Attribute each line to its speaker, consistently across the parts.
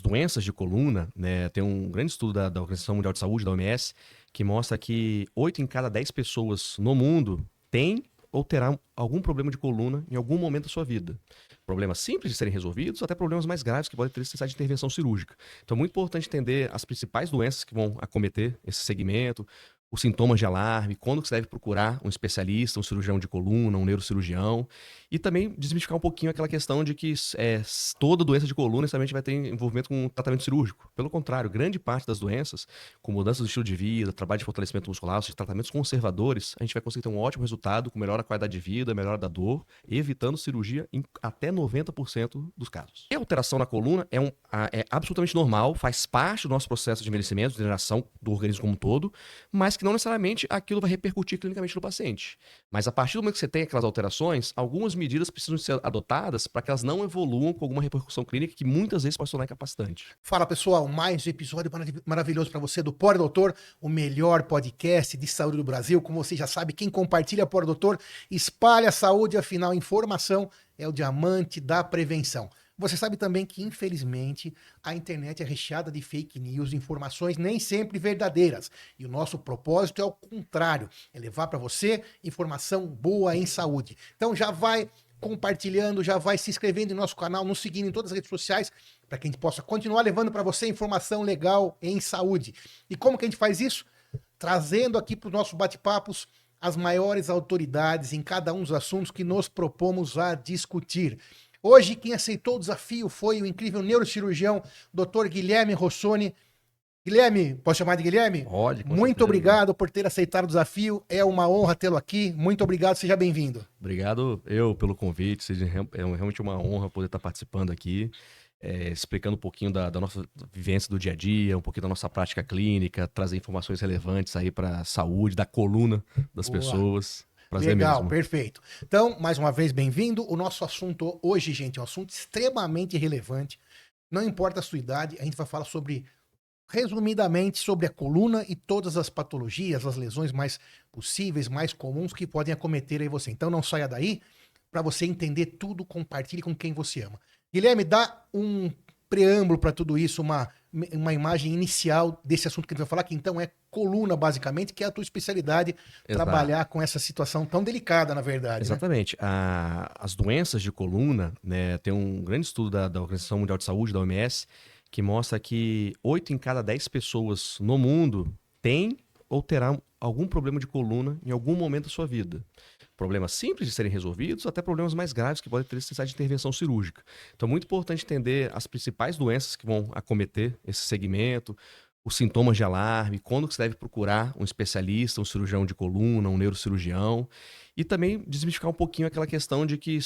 Speaker 1: Doenças de coluna, né, tem um grande estudo da Organização Mundial de Saúde, da OMS, que mostra que 8 em cada 10 pessoas no mundo têm ou terá algum problema de coluna em algum momento da sua vida. Problemas simples de serem resolvidos, até problemas mais graves que podem ter necessidade de intervenção cirúrgica. Então é muito importante entender as principais doenças que vão acometer esse segmento, os sintomas de alarme, quando que você deve procurar um especialista, um cirurgião de coluna, um neurocirurgião, e também desmistificar um pouquinho aquela questão de que toda doença de coluna necessariamente vai ter envolvimento com tratamento cirúrgico. Pelo contrário, grande parte das doenças, com mudança do estilo de vida, trabalho de fortalecimento muscular, ou seja, tratamentos conservadores, a gente vai conseguir ter um ótimo resultado, com melhora da qualidade de vida, melhora da dor, evitando cirurgia em até 90% dos casos. E a alteração na coluna é absolutamente normal, faz parte do nosso processo de envelhecimento, de degeneração do organismo como um todo, mas que não necessariamente aquilo vai repercutir clinicamente no paciente. Mas a partir do momento que você tem aquelas alterações, algumas medidas precisam ser adotadas para que elas não evoluam com alguma repercussão clínica que muitas vezes pode se tornar incapacitante.
Speaker 2: Fala pessoal, mais um episódio maravilhoso para você do Pode Doutor, o melhor podcast de saúde do Brasil. Como você já sabe, quem compartilha Pode Doutor espalha a saúde, afinal, informação é o diamante da prevenção. Você sabe também que, infelizmente, a internet é recheada de fake news, informações nem sempre verdadeiras. E o nosso propósito é o contrário, é levar para você informação boa em saúde. Então já vai compartilhando, já vai se inscrevendo em nosso canal, nos seguindo em todas as redes sociais, para que a gente possa continuar levando para você informação legal em saúde. E como que a gente faz isso? Trazendo aqui para os nossos bate-papos as maiores autoridades em cada um dos assuntos que nos propomos a discutir. Hoje, quem aceitou o desafio foi o incrível neurocirurgião Dr. Guilherme Rossoni. Guilherme, posso chamar de Guilherme?
Speaker 1: Olha, com
Speaker 2: Muito
Speaker 1: certeza.
Speaker 2: obrigado por ter aceitado o desafio. É uma honra tê-lo aqui. Muito obrigado, seja bem-vindo.
Speaker 1: Obrigado pelo convite, é realmente uma honra poder estar participando aqui, explicando um pouquinho da nossa vivência do dia a dia, um pouquinho da nossa prática clínica, trazer informações relevantes aí para a saúde, da coluna das
Speaker 2: Boa.
Speaker 1: pessoas. Prazer
Speaker 2: Legal,
Speaker 1: mesmo.
Speaker 2: perfeito. Então, mais uma vez, bem-vindo. O nosso assunto hoje, gente, é um assunto extremamente relevante. Não importa a sua idade, a gente vai falar sobre, resumidamente, sobre a coluna e todas as patologias, as lesões mais possíveis, mais comuns que podem acometer aí você. Então, não saia daí. Para você entender tudo, compartilhe com quem você ama. Guilherme, dá um preâmbulo para tudo isso, uma imagem inicial desse assunto que a gente vai falar, que então é coluna, basicamente, que é a tua especialidade, trabalhar com essa situação tão delicada, na verdade.
Speaker 1: Exatamente. As doenças de coluna, né, tem um grande estudo da Organização Mundial de Saúde, da OMS, que mostra que 8 em cada 10 pessoas no mundo têm ou terá algum problema de coluna em algum momento da sua vida. Problemas simples de serem resolvidos, até problemas mais graves que podem ter necessidade de intervenção cirúrgica. Então é muito importante entender as principais doenças que vão acometer esse segmento, os sintomas de alarme, quando que você deve procurar um especialista, um cirurgião de coluna, um neurocirurgião, e também desmistificar um pouquinho aquela questão de que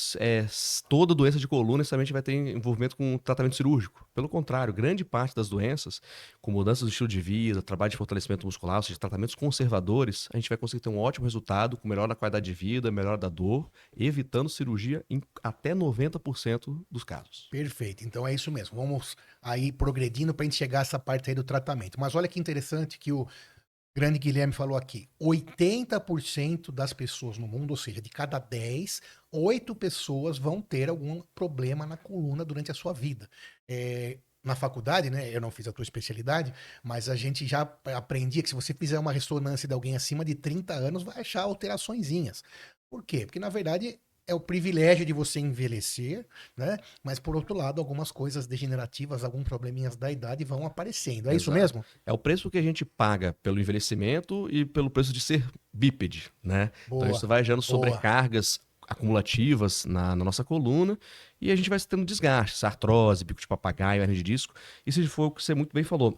Speaker 1: toda doença de coluna necessariamente vai ter envolvimento com tratamento cirúrgico. Pelo contrário, grande parte das doenças, com mudança do estilo de vida, trabalho de fortalecimento muscular, ou seja, tratamentos conservadores, a gente vai conseguir ter um ótimo resultado, com melhora da qualidade de vida, melhora da dor, evitando cirurgia em até 90% dos casos.
Speaker 2: Perfeito, então é isso mesmo. Vamos aí progredindo para a gente chegar a essa parte aí do tratamento. Mas olha que interessante que o grande Guilherme falou aqui: 80% das pessoas no mundo, ou seja, de cada 10, 8 pessoas vão ter algum problema na coluna durante a sua vida. Na faculdade, né, eu não fiz a tua especialidade, mas a gente já aprendia que se você fizer uma ressonância de alguém acima de 30 anos, vai achar alteraçõezinhas. Por quê? Porque, na verdade, é o privilégio de você envelhecer, né? Mas, por outro lado, algumas coisas degenerativas, alguns probleminhas da idade vão aparecendo. É isso
Speaker 1: Exato.
Speaker 2: mesmo?
Speaker 1: É o preço que a gente paga pelo envelhecimento e pelo preço de ser bípede, né? Então
Speaker 2: Boa,
Speaker 1: isso vai gerando
Speaker 2: boa.
Speaker 1: sobrecargas acumulativas na nossa coluna e a gente vai tendo desgastes, artrose, bico de papagaio, hernia de disco. Isso foi o que você muito bem falou.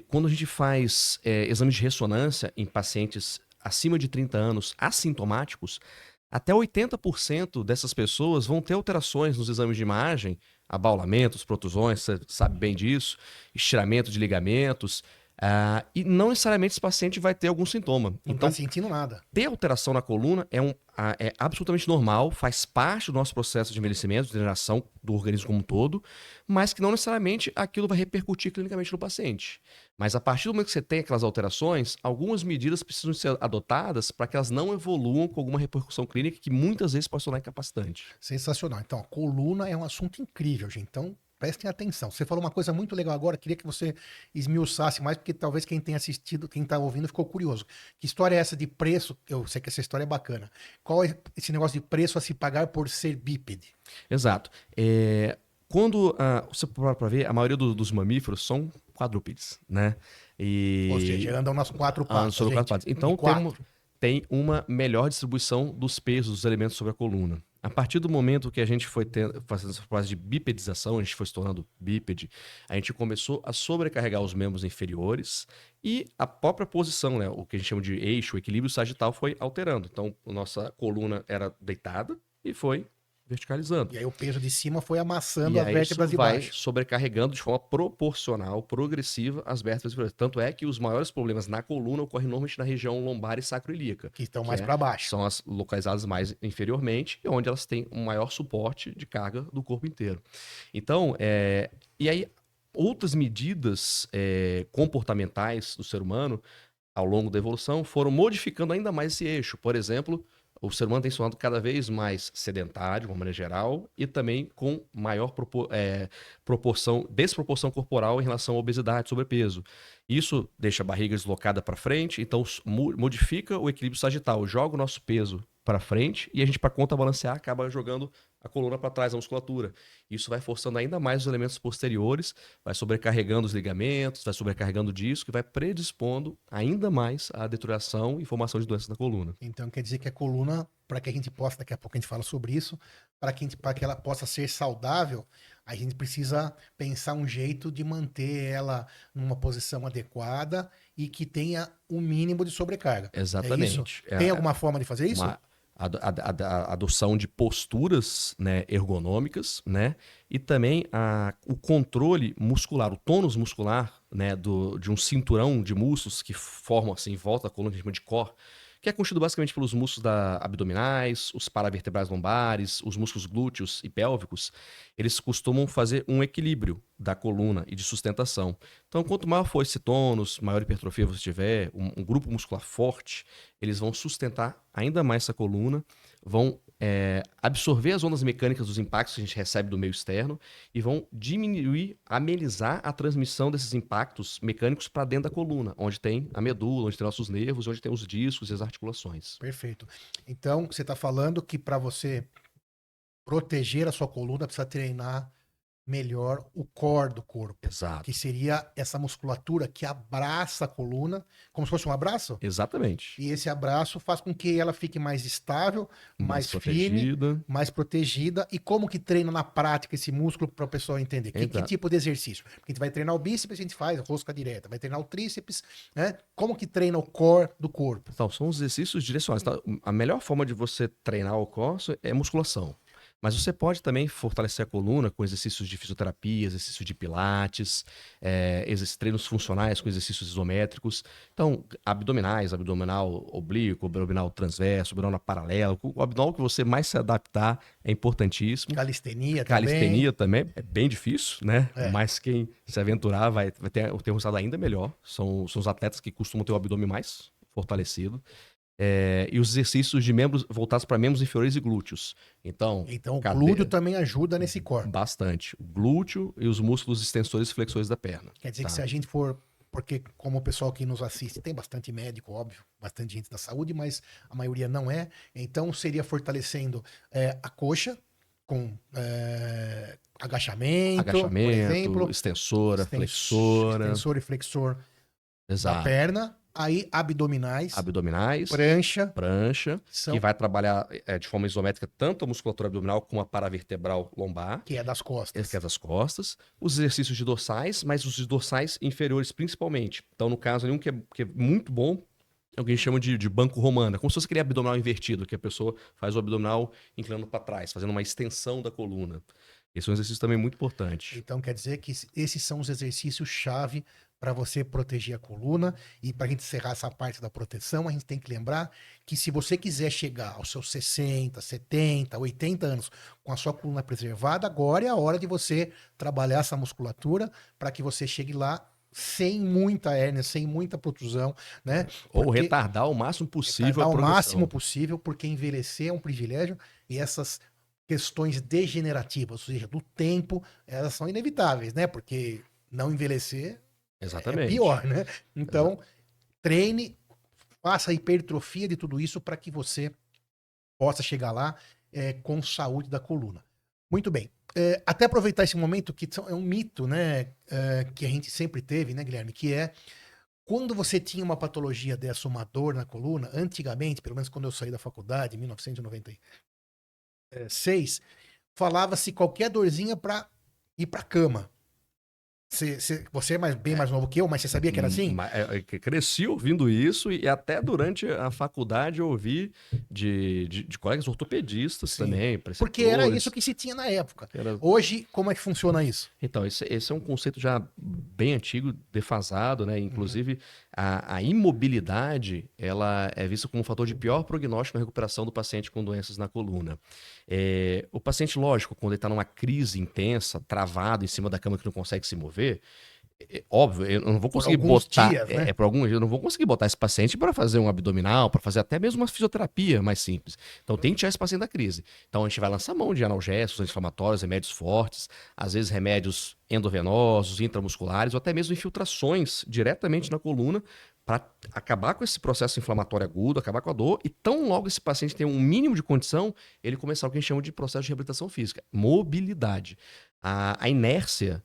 Speaker 1: Quando a gente faz exames de ressonância em pacientes acima de 30 anos assintomáticos, até 80% dessas pessoas vão ter alterações nos exames de imagem, abaulamentos, protusões, você sabe bem disso, estiramento de ligamentos, e não necessariamente esse paciente vai ter algum sintoma.
Speaker 2: Não
Speaker 1: Então,
Speaker 2: tá sentindo nada.
Speaker 1: ter alteração na coluna é absolutamente normal, faz parte do nosso processo de envelhecimento, de degeneração do organismo como um todo, mas que não necessariamente aquilo vai repercutir clinicamente no paciente. Mas a partir do momento que você tem aquelas alterações, algumas medidas precisam ser adotadas para que elas não evoluam com alguma repercussão clínica que muitas vezes pode se tornar incapacitante.
Speaker 2: Sensacional. Então, a coluna é um assunto incrível, gente. Então, prestem atenção. Você falou uma coisa muito legal agora, queria que você esmiuçasse mais, porque talvez quem tenha assistido, quem está ouvindo, ficou curioso. Que história é essa de preço? Eu sei que essa história é bacana. Qual é esse negócio de preço a se pagar por ser bípede?
Speaker 1: Exato. Quando você para ver, a maioria dos mamíferos são quadrúpedes, né?
Speaker 2: Ou seja, andam nas quatro patas,
Speaker 1: sobre quatro
Speaker 2: gente.
Speaker 1: patas. Então
Speaker 2: De quatro.
Speaker 1: tem uma melhor distribuição dos pesos dos elementos sobre a coluna. A partir do momento que a gente foi fazendo essa fase de bipedização, a gente foi se tornando bípede, a gente começou a sobrecarregar os membros inferiores e a própria posição, né, o que a gente chama de eixo, o equilíbrio sagital foi alterando. Então, a nossa coluna era deitada e foi verticalizando.
Speaker 2: E aí o peso de cima foi amassando
Speaker 1: E
Speaker 2: as
Speaker 1: aí
Speaker 2: vértebras
Speaker 1: isso
Speaker 2: de
Speaker 1: vai
Speaker 2: baixo.
Speaker 1: sobrecarregando de forma proporcional, progressiva as vértebras inferiores. Tanto é que os maiores problemas na coluna ocorrem normalmente na região lombar e sacroiliaca,
Speaker 2: Que estão mais para baixo.
Speaker 1: são as localizadas mais inferiormente e onde elas têm um maior suporte de carga do corpo inteiro. Então, e aí outras medidas comportamentais do ser humano ao longo da evolução foram modificando ainda mais esse eixo. Por exemplo, o ser humano tem se tornado cada vez mais sedentário, de uma maneira geral, e também com maior desproporção corporal em relação à obesidade, sobrepeso. Isso deixa a barriga deslocada para frente, então modifica o equilíbrio sagital, joga o nosso peso para frente e a gente, para contrabalancear, acaba jogando a coluna para trás, a musculatura. Isso vai forçando ainda mais os elementos posteriores, vai sobrecarregando os ligamentos, vai sobrecarregando o disco e vai predispondo ainda mais a deterioração e formação de doenças na coluna.
Speaker 2: Então quer dizer que a coluna, para que a gente possa, daqui a pouco a gente fala sobre isso, para que ela possa ser saudável, a gente precisa pensar um jeito de manter ela numa posição adequada e que tenha o mínimo de sobrecarga.
Speaker 1: Exatamente.
Speaker 2: É isso? Tem alguma forma de fazer isso?
Speaker 1: A adoção de posturas, né, ergonômicas, né, e também o controle muscular, o tônus muscular, né, de um cinturão de músculos que formam assim em volta da coluna, que a gente chama de core, que é constituído basicamente pelos músculos abdominais, os paravertebrais lombares, os músculos glúteos e pélvicos. Eles costumam fazer um equilíbrio da coluna e de sustentação. Então, quanto maior for esse tônus, maior hipertrofia você tiver, um grupo muscular forte, eles vão sustentar ainda mais essa coluna, vão absorver as ondas mecânicas dos impactos que a gente recebe do meio externo e vão diminuir, amenizar a transmissão desses impactos mecânicos para dentro da coluna, onde tem a medula, onde tem nossos nervos, onde tem os discos e as articulações.
Speaker 2: Perfeito. Então, você está falando que para você proteger a sua coluna, precisa treinar melhor o core do corpo.
Speaker 1: Exato.
Speaker 2: Que seria essa musculatura que abraça a coluna, como se fosse um abraço?
Speaker 1: Exatamente.
Speaker 2: E esse abraço faz com que ela fique mais estável, mais firme, mais protegida. E como que treina na prática esse músculo para o pessoal entender? Que tipo de exercício? Porque a gente vai treinar o bíceps, a gente faz rosca direta. Vai treinar o tríceps, né? Como que treina o core do corpo?
Speaker 1: Então, são os exercícios direcionais. Então, a melhor forma de você treinar o core é musculação. Mas você pode também fortalecer a coluna com exercícios de fisioterapia, exercícios de pilates, treinos funcionais com exercícios isométricos. Então, abdominais, abdominal oblíquo, abdominal transverso, abdominal paralelo. O abdominal que você mais se adaptar é importantíssimo.
Speaker 2: Calistenia
Speaker 1: também é bem difícil, né? Mas quem se aventurar vai ter um resultado ainda melhor. São os atletas que costumam ter o abdômen mais fortalecido. E os exercícios de membros voltados para membros inferiores e glúteos. Então
Speaker 2: o glúteo também ajuda nesse core.
Speaker 1: Bastante. O glúteo e os músculos extensores e flexores da perna.
Speaker 2: Quer dizer que se a gente for... Porque como o pessoal que nos assiste, tem bastante médico, óbvio, bastante gente da saúde, mas a maioria não é. Então seria fortalecendo a coxa com agachamento, por exemplo.
Speaker 1: Extensora, flexora.
Speaker 2: Extensor e flexor
Speaker 1: da
Speaker 2: perna. Aí, abdominais. Prancha.
Speaker 1: Que vai trabalhar de forma isométrica tanto a musculatura abdominal como a paravertebral lombar.
Speaker 2: Que é das costas.
Speaker 1: Os exercícios de dorsais, mas os de dorsais inferiores principalmente. Então, no caso, um que é muito bom é o que a gente chama de banco romano. Como se fosse aquele abdominal invertido, que a pessoa faz o abdominal inclinando para trás, fazendo uma extensão da coluna. Esse é um exercício também muito importante.
Speaker 2: Então, quer dizer que esses são os exercícios-chave para você proteger a coluna. E para a gente encerrar essa parte da proteção, a gente tem que lembrar que se você quiser chegar aos seus 60, 70, 80 anos com a sua coluna preservada, agora é a hora de você trabalhar essa musculatura para que você chegue lá sem muita hérnia, sem muita protrusão, né?
Speaker 1: Ou retardar o máximo possível a progressão.
Speaker 2: Retardar o máximo possível, porque envelhecer é um privilégio e essas questões degenerativas, ou seja, do tempo, elas são inevitáveis, né? Porque não envelhecer é
Speaker 1: Exatamente.
Speaker 2: pior, né?
Speaker 1: Exa-
Speaker 2: Então, treine, faça a hipertrofia de tudo isso para que você possa chegar lá com saúde da coluna. Muito bem. Até aproveitar esse momento que é um mito, né? Que a gente sempre teve, né, Guilherme? Que é quando você tinha uma patologia dessa, uma dor na coluna, antigamente, pelo menos quando eu saí da faculdade, em 1996, falava-se qualquer dorzinha para ir para cama. Você é bem mais novo que eu, mas você sabia que era assim?
Speaker 1: Cresci ouvindo isso e até durante a faculdade eu ouvi de colegas ortopedistas
Speaker 2: Sim.
Speaker 1: também,
Speaker 2: Porque era isso
Speaker 1: preceptores,
Speaker 2: que se tinha na época.
Speaker 1: que era.
Speaker 2: Hoje, como é que funciona isso?
Speaker 1: Então, esse é um conceito já bem antigo, defasado, né?
Speaker 2: Uhum.
Speaker 1: Inclusive, a imobilidade, ela é vista como um fator de pior prognóstico na recuperação do paciente com doenças na coluna. O paciente, lógico, quando ele está numa crise intensa, travado em cima da cama que não consegue se mover, óbvio, eu não vou
Speaker 2: Por
Speaker 1: conseguir
Speaker 2: alguns
Speaker 1: botar,
Speaker 2: dias, né?
Speaker 1: por algum, eu não vou conseguir botar esse paciente para fazer um abdominal, para fazer até mesmo uma fisioterapia mais simples. Então tem que tirar esse paciente da crise. Então a gente vai lançar mão de analgésicos, anti-inflamatórios, remédios fortes, às vezes remédios endovenosos, intramusculares, ou até mesmo infiltrações diretamente na coluna para acabar com esse processo inflamatório agudo, acabar com a dor, e tão logo esse paciente tem um mínimo de condição, ele começar o que a gente chama de processo de reabilitação física, mobilidade. A inércia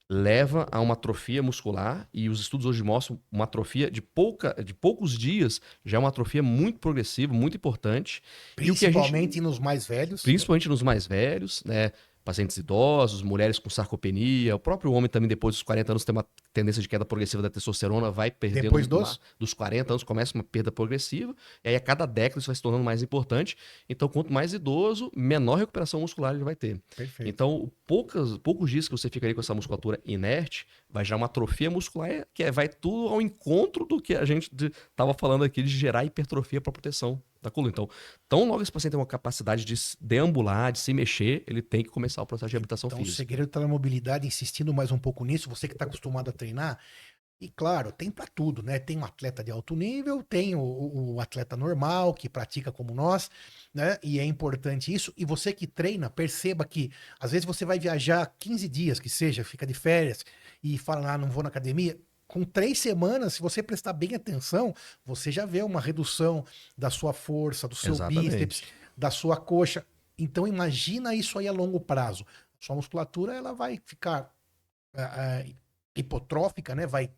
Speaker 1: leva a uma atrofia muscular e os estudos hoje mostram uma atrofia de poucos dias, já é uma atrofia muito progressiva, muito importante. E o que a gente,
Speaker 2: Principalmente nos mais velhos.
Speaker 1: principalmente nos mais velhos, né? Pacientes idosos, mulheres com sarcopenia, o próprio homem também depois dos 40 anos tem uma tendência de queda progressiva da testosterona, vai perdendo
Speaker 2: Depois dos.
Speaker 1: dos 40 anos começa uma perda progressiva, e aí a cada década isso vai se tornando mais importante. Então, quanto mais idoso, menor recuperação muscular ele vai ter.
Speaker 2: Perfeito.
Speaker 1: Então, poucos dias que você fica ali com essa musculatura inerte, vai gerar uma atrofia muscular vai tudo ao encontro do que a gente estava falando aqui de gerar hipertrofia para proteção da coluna. Então, tão logo esse paciente tem uma capacidade de deambular, de se mexer, ele tem que começar o processo de reabilitação
Speaker 2: Então, o
Speaker 1: física.
Speaker 2: segredo está na mobilidade, insistindo mais um pouco nisso. Você que está acostumado a treinar, e claro, tem para tudo, né? Tem um atleta de alto nível, tem o atleta normal que pratica como nós, né? E é importante isso. E você que treina, perceba que às vezes você vai viajar 15 dias, que seja, fica de férias e fala, não vou na academia. Com 3 semanas, se você prestar bem atenção, você já vê uma redução da sua força, do seu bíceps,
Speaker 1: Exatamente.
Speaker 2: da sua coxa. Então imagina isso aí a longo prazo. Sua musculatura ela vai ficar hipotrófica, né? Vai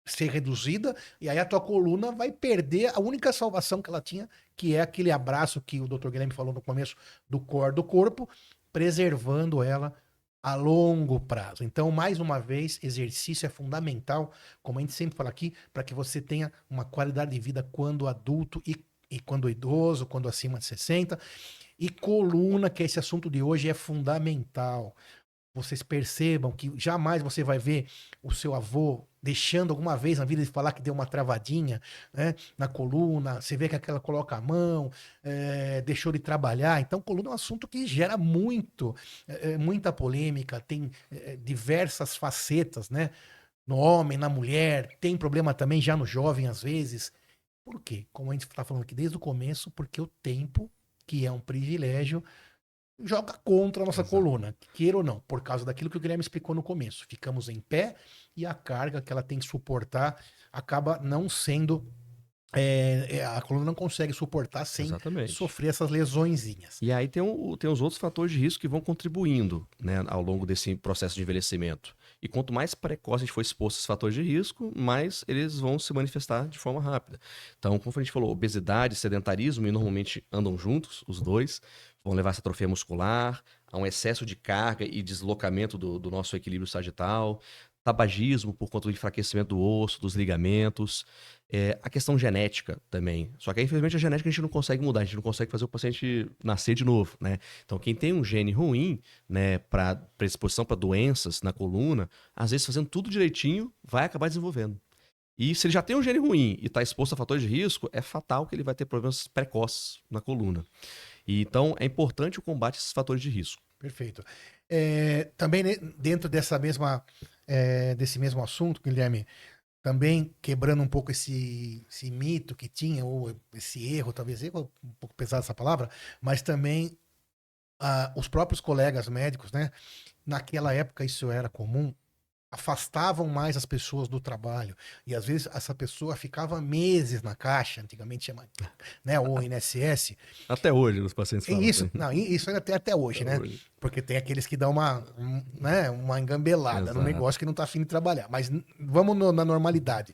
Speaker 2: ser reduzida, e aí a tua coluna vai perder a única salvação que ela tinha, que é aquele abraço que o Dr. Guilherme falou no começo do core do corpo, preservando ela a longo prazo. Então, mais uma vez, exercício é fundamental, como a gente sempre fala aqui, para que você tenha uma qualidade de vida quando adulto e quando idoso, quando acima de 60. E coluna, que é esse assunto de hoje, é fundamental. Vocês percebam que jamais você vai ver o seu avô deixando alguma vez na vida de falar que deu uma travadinha, né, na coluna. Você vê que aquela coloca a mão, deixou de trabalhar. Então, coluna é um assunto que gera muita polêmica, tem diversas facetas, né? No homem, na mulher, tem problema também já no jovem às vezes. Por quê? Como a gente está falando aqui desde o começo, porque o tempo, que é um privilégio, joga contra a nossa
Speaker 1: Exato.
Speaker 2: coluna, queira ou não, por causa daquilo que o Guilherme explicou no começo. Ficamos em pé e a carga que ela tem que suportar acaba não sendo. A coluna não consegue suportar sem
Speaker 1: Exatamente.
Speaker 2: sofrer essas lesõezinhas.
Speaker 1: E aí tem os outros fatores de risco que vão contribuindo, né, ao longo desse processo de envelhecimento. E quanto mais precoce a gente for exposto a esses fatores de risco, mais eles vão se manifestar de forma rápida. Então, como a gente falou, obesidade, sedentarismo, e normalmente andam juntos, os dois, vão levar a essa atrofia muscular, a um excesso de carga e deslocamento do nosso equilíbrio sagital, tabagismo por conta do enfraquecimento do osso, dos ligamentos, a questão genética também. Só que aí, infelizmente, a genética a gente não consegue mudar, a gente não consegue fazer o paciente nascer de novo, né? Então, quem tem um gene ruim, né, para predisposição para doenças na coluna, às vezes fazendo tudo direitinho, vai acabar desenvolvendo. E se ele já tem um gene ruim e está exposto a fatores de risco, é fatal que ele vai ter problemas precoces na coluna. E, então, é importante o combate a esses fatores de risco.
Speaker 2: Perfeito. Também né, dentro desse mesmo assunto, Guilherme, também quebrando um pouco esse mito que tinha, ou esse erro, talvez erro, um pouco pesado essa palavra, mas também os próprios colegas médicos, né? Naquela época isso era comum, afastavam mais as pessoas do trabalho. E às vezes essa pessoa ficava meses na caixa, antigamente chama, né, o INSS.
Speaker 1: Até hoje os pacientes
Speaker 2: E
Speaker 1: falam
Speaker 2: isso,
Speaker 1: assim.
Speaker 2: não, isso ainda tem até hoje,
Speaker 1: Até
Speaker 2: né?
Speaker 1: hoje.
Speaker 2: Porque tem aqueles que dão né, uma engambelada no
Speaker 1: Exato.
Speaker 2: negócio que não tá afim de trabalhar. Mas vamos na normalidade.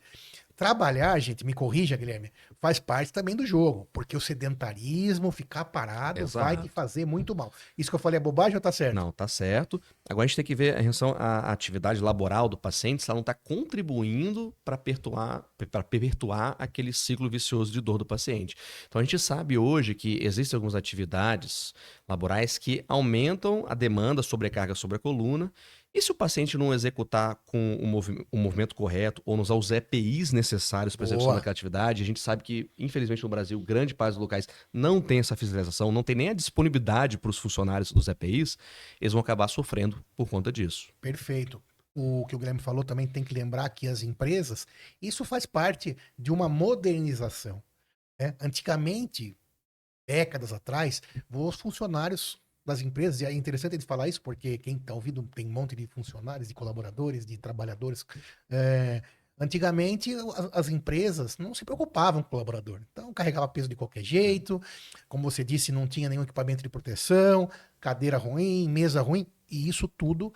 Speaker 2: Trabalhar, gente, me corrija, Guilherme, faz parte também do jogo, porque o sedentarismo, ficar parado, vai te
Speaker 1: Exato.
Speaker 2: fazer muito mal. Isso que eu falei é bobagem ou tá certo?
Speaker 1: Não, tá certo. Agora a gente tem que ver em relação à atividade laboral do paciente, se ela não está contribuindo para perpetuar aquele ciclo vicioso de dor do paciente. Então a gente sabe hoje que existem algumas atividades laborais que aumentam a demanda, sobrecarga sobre a coluna. E se o paciente não executar com o movimento correto ou não usar os EPIs necessários para a execução
Speaker 2: Boa.
Speaker 1: daquela atividade, a gente sabe que, infelizmente, no Brasil, grande parte dos locais não tem essa fiscalização, não tem nem a disponibilidade para os funcionários dos EPIs, eles vão acabar sofrendo por conta disso.
Speaker 2: Perfeito. O que o Guilherme falou também tem que lembrar que as empresas, isso faz parte de uma modernização, né? Antigamente, décadas atrás, os funcionários das empresas, e é interessante ele falar isso, porque quem está ouvindo tem um monte de funcionários, de colaboradores, de trabalhadores. é, Antigamente, as empresas não se preocupavam com o colaborador. Então, carregava peso de qualquer jeito, como você disse, não tinha nenhum equipamento de proteção, cadeira ruim, mesa ruim, e isso tudo,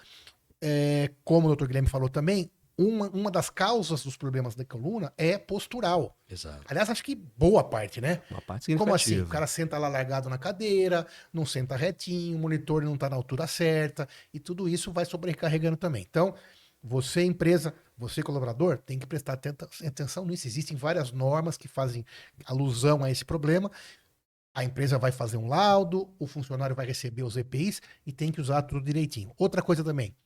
Speaker 2: como o doutor Guilherme falou também, uma das causas dos problemas da coluna é postural.
Speaker 1: Exato.
Speaker 2: Aliás, acho que boa parte, né?
Speaker 1: Uma parte
Speaker 2: Como assim? O
Speaker 1: significativa.
Speaker 2: cara senta lá largado na cadeira, não senta retinho, o monitor não está na altura certa, e tudo isso vai sobrecarregando também. Então, você, empresa, você, colaborador, tem que prestar atenção nisso. Existem várias normas que fazem alusão a esse problema. A empresa vai fazer um laudo, o funcionário vai receber os EPIs e tem que usar tudo direitinho. Outra coisa também,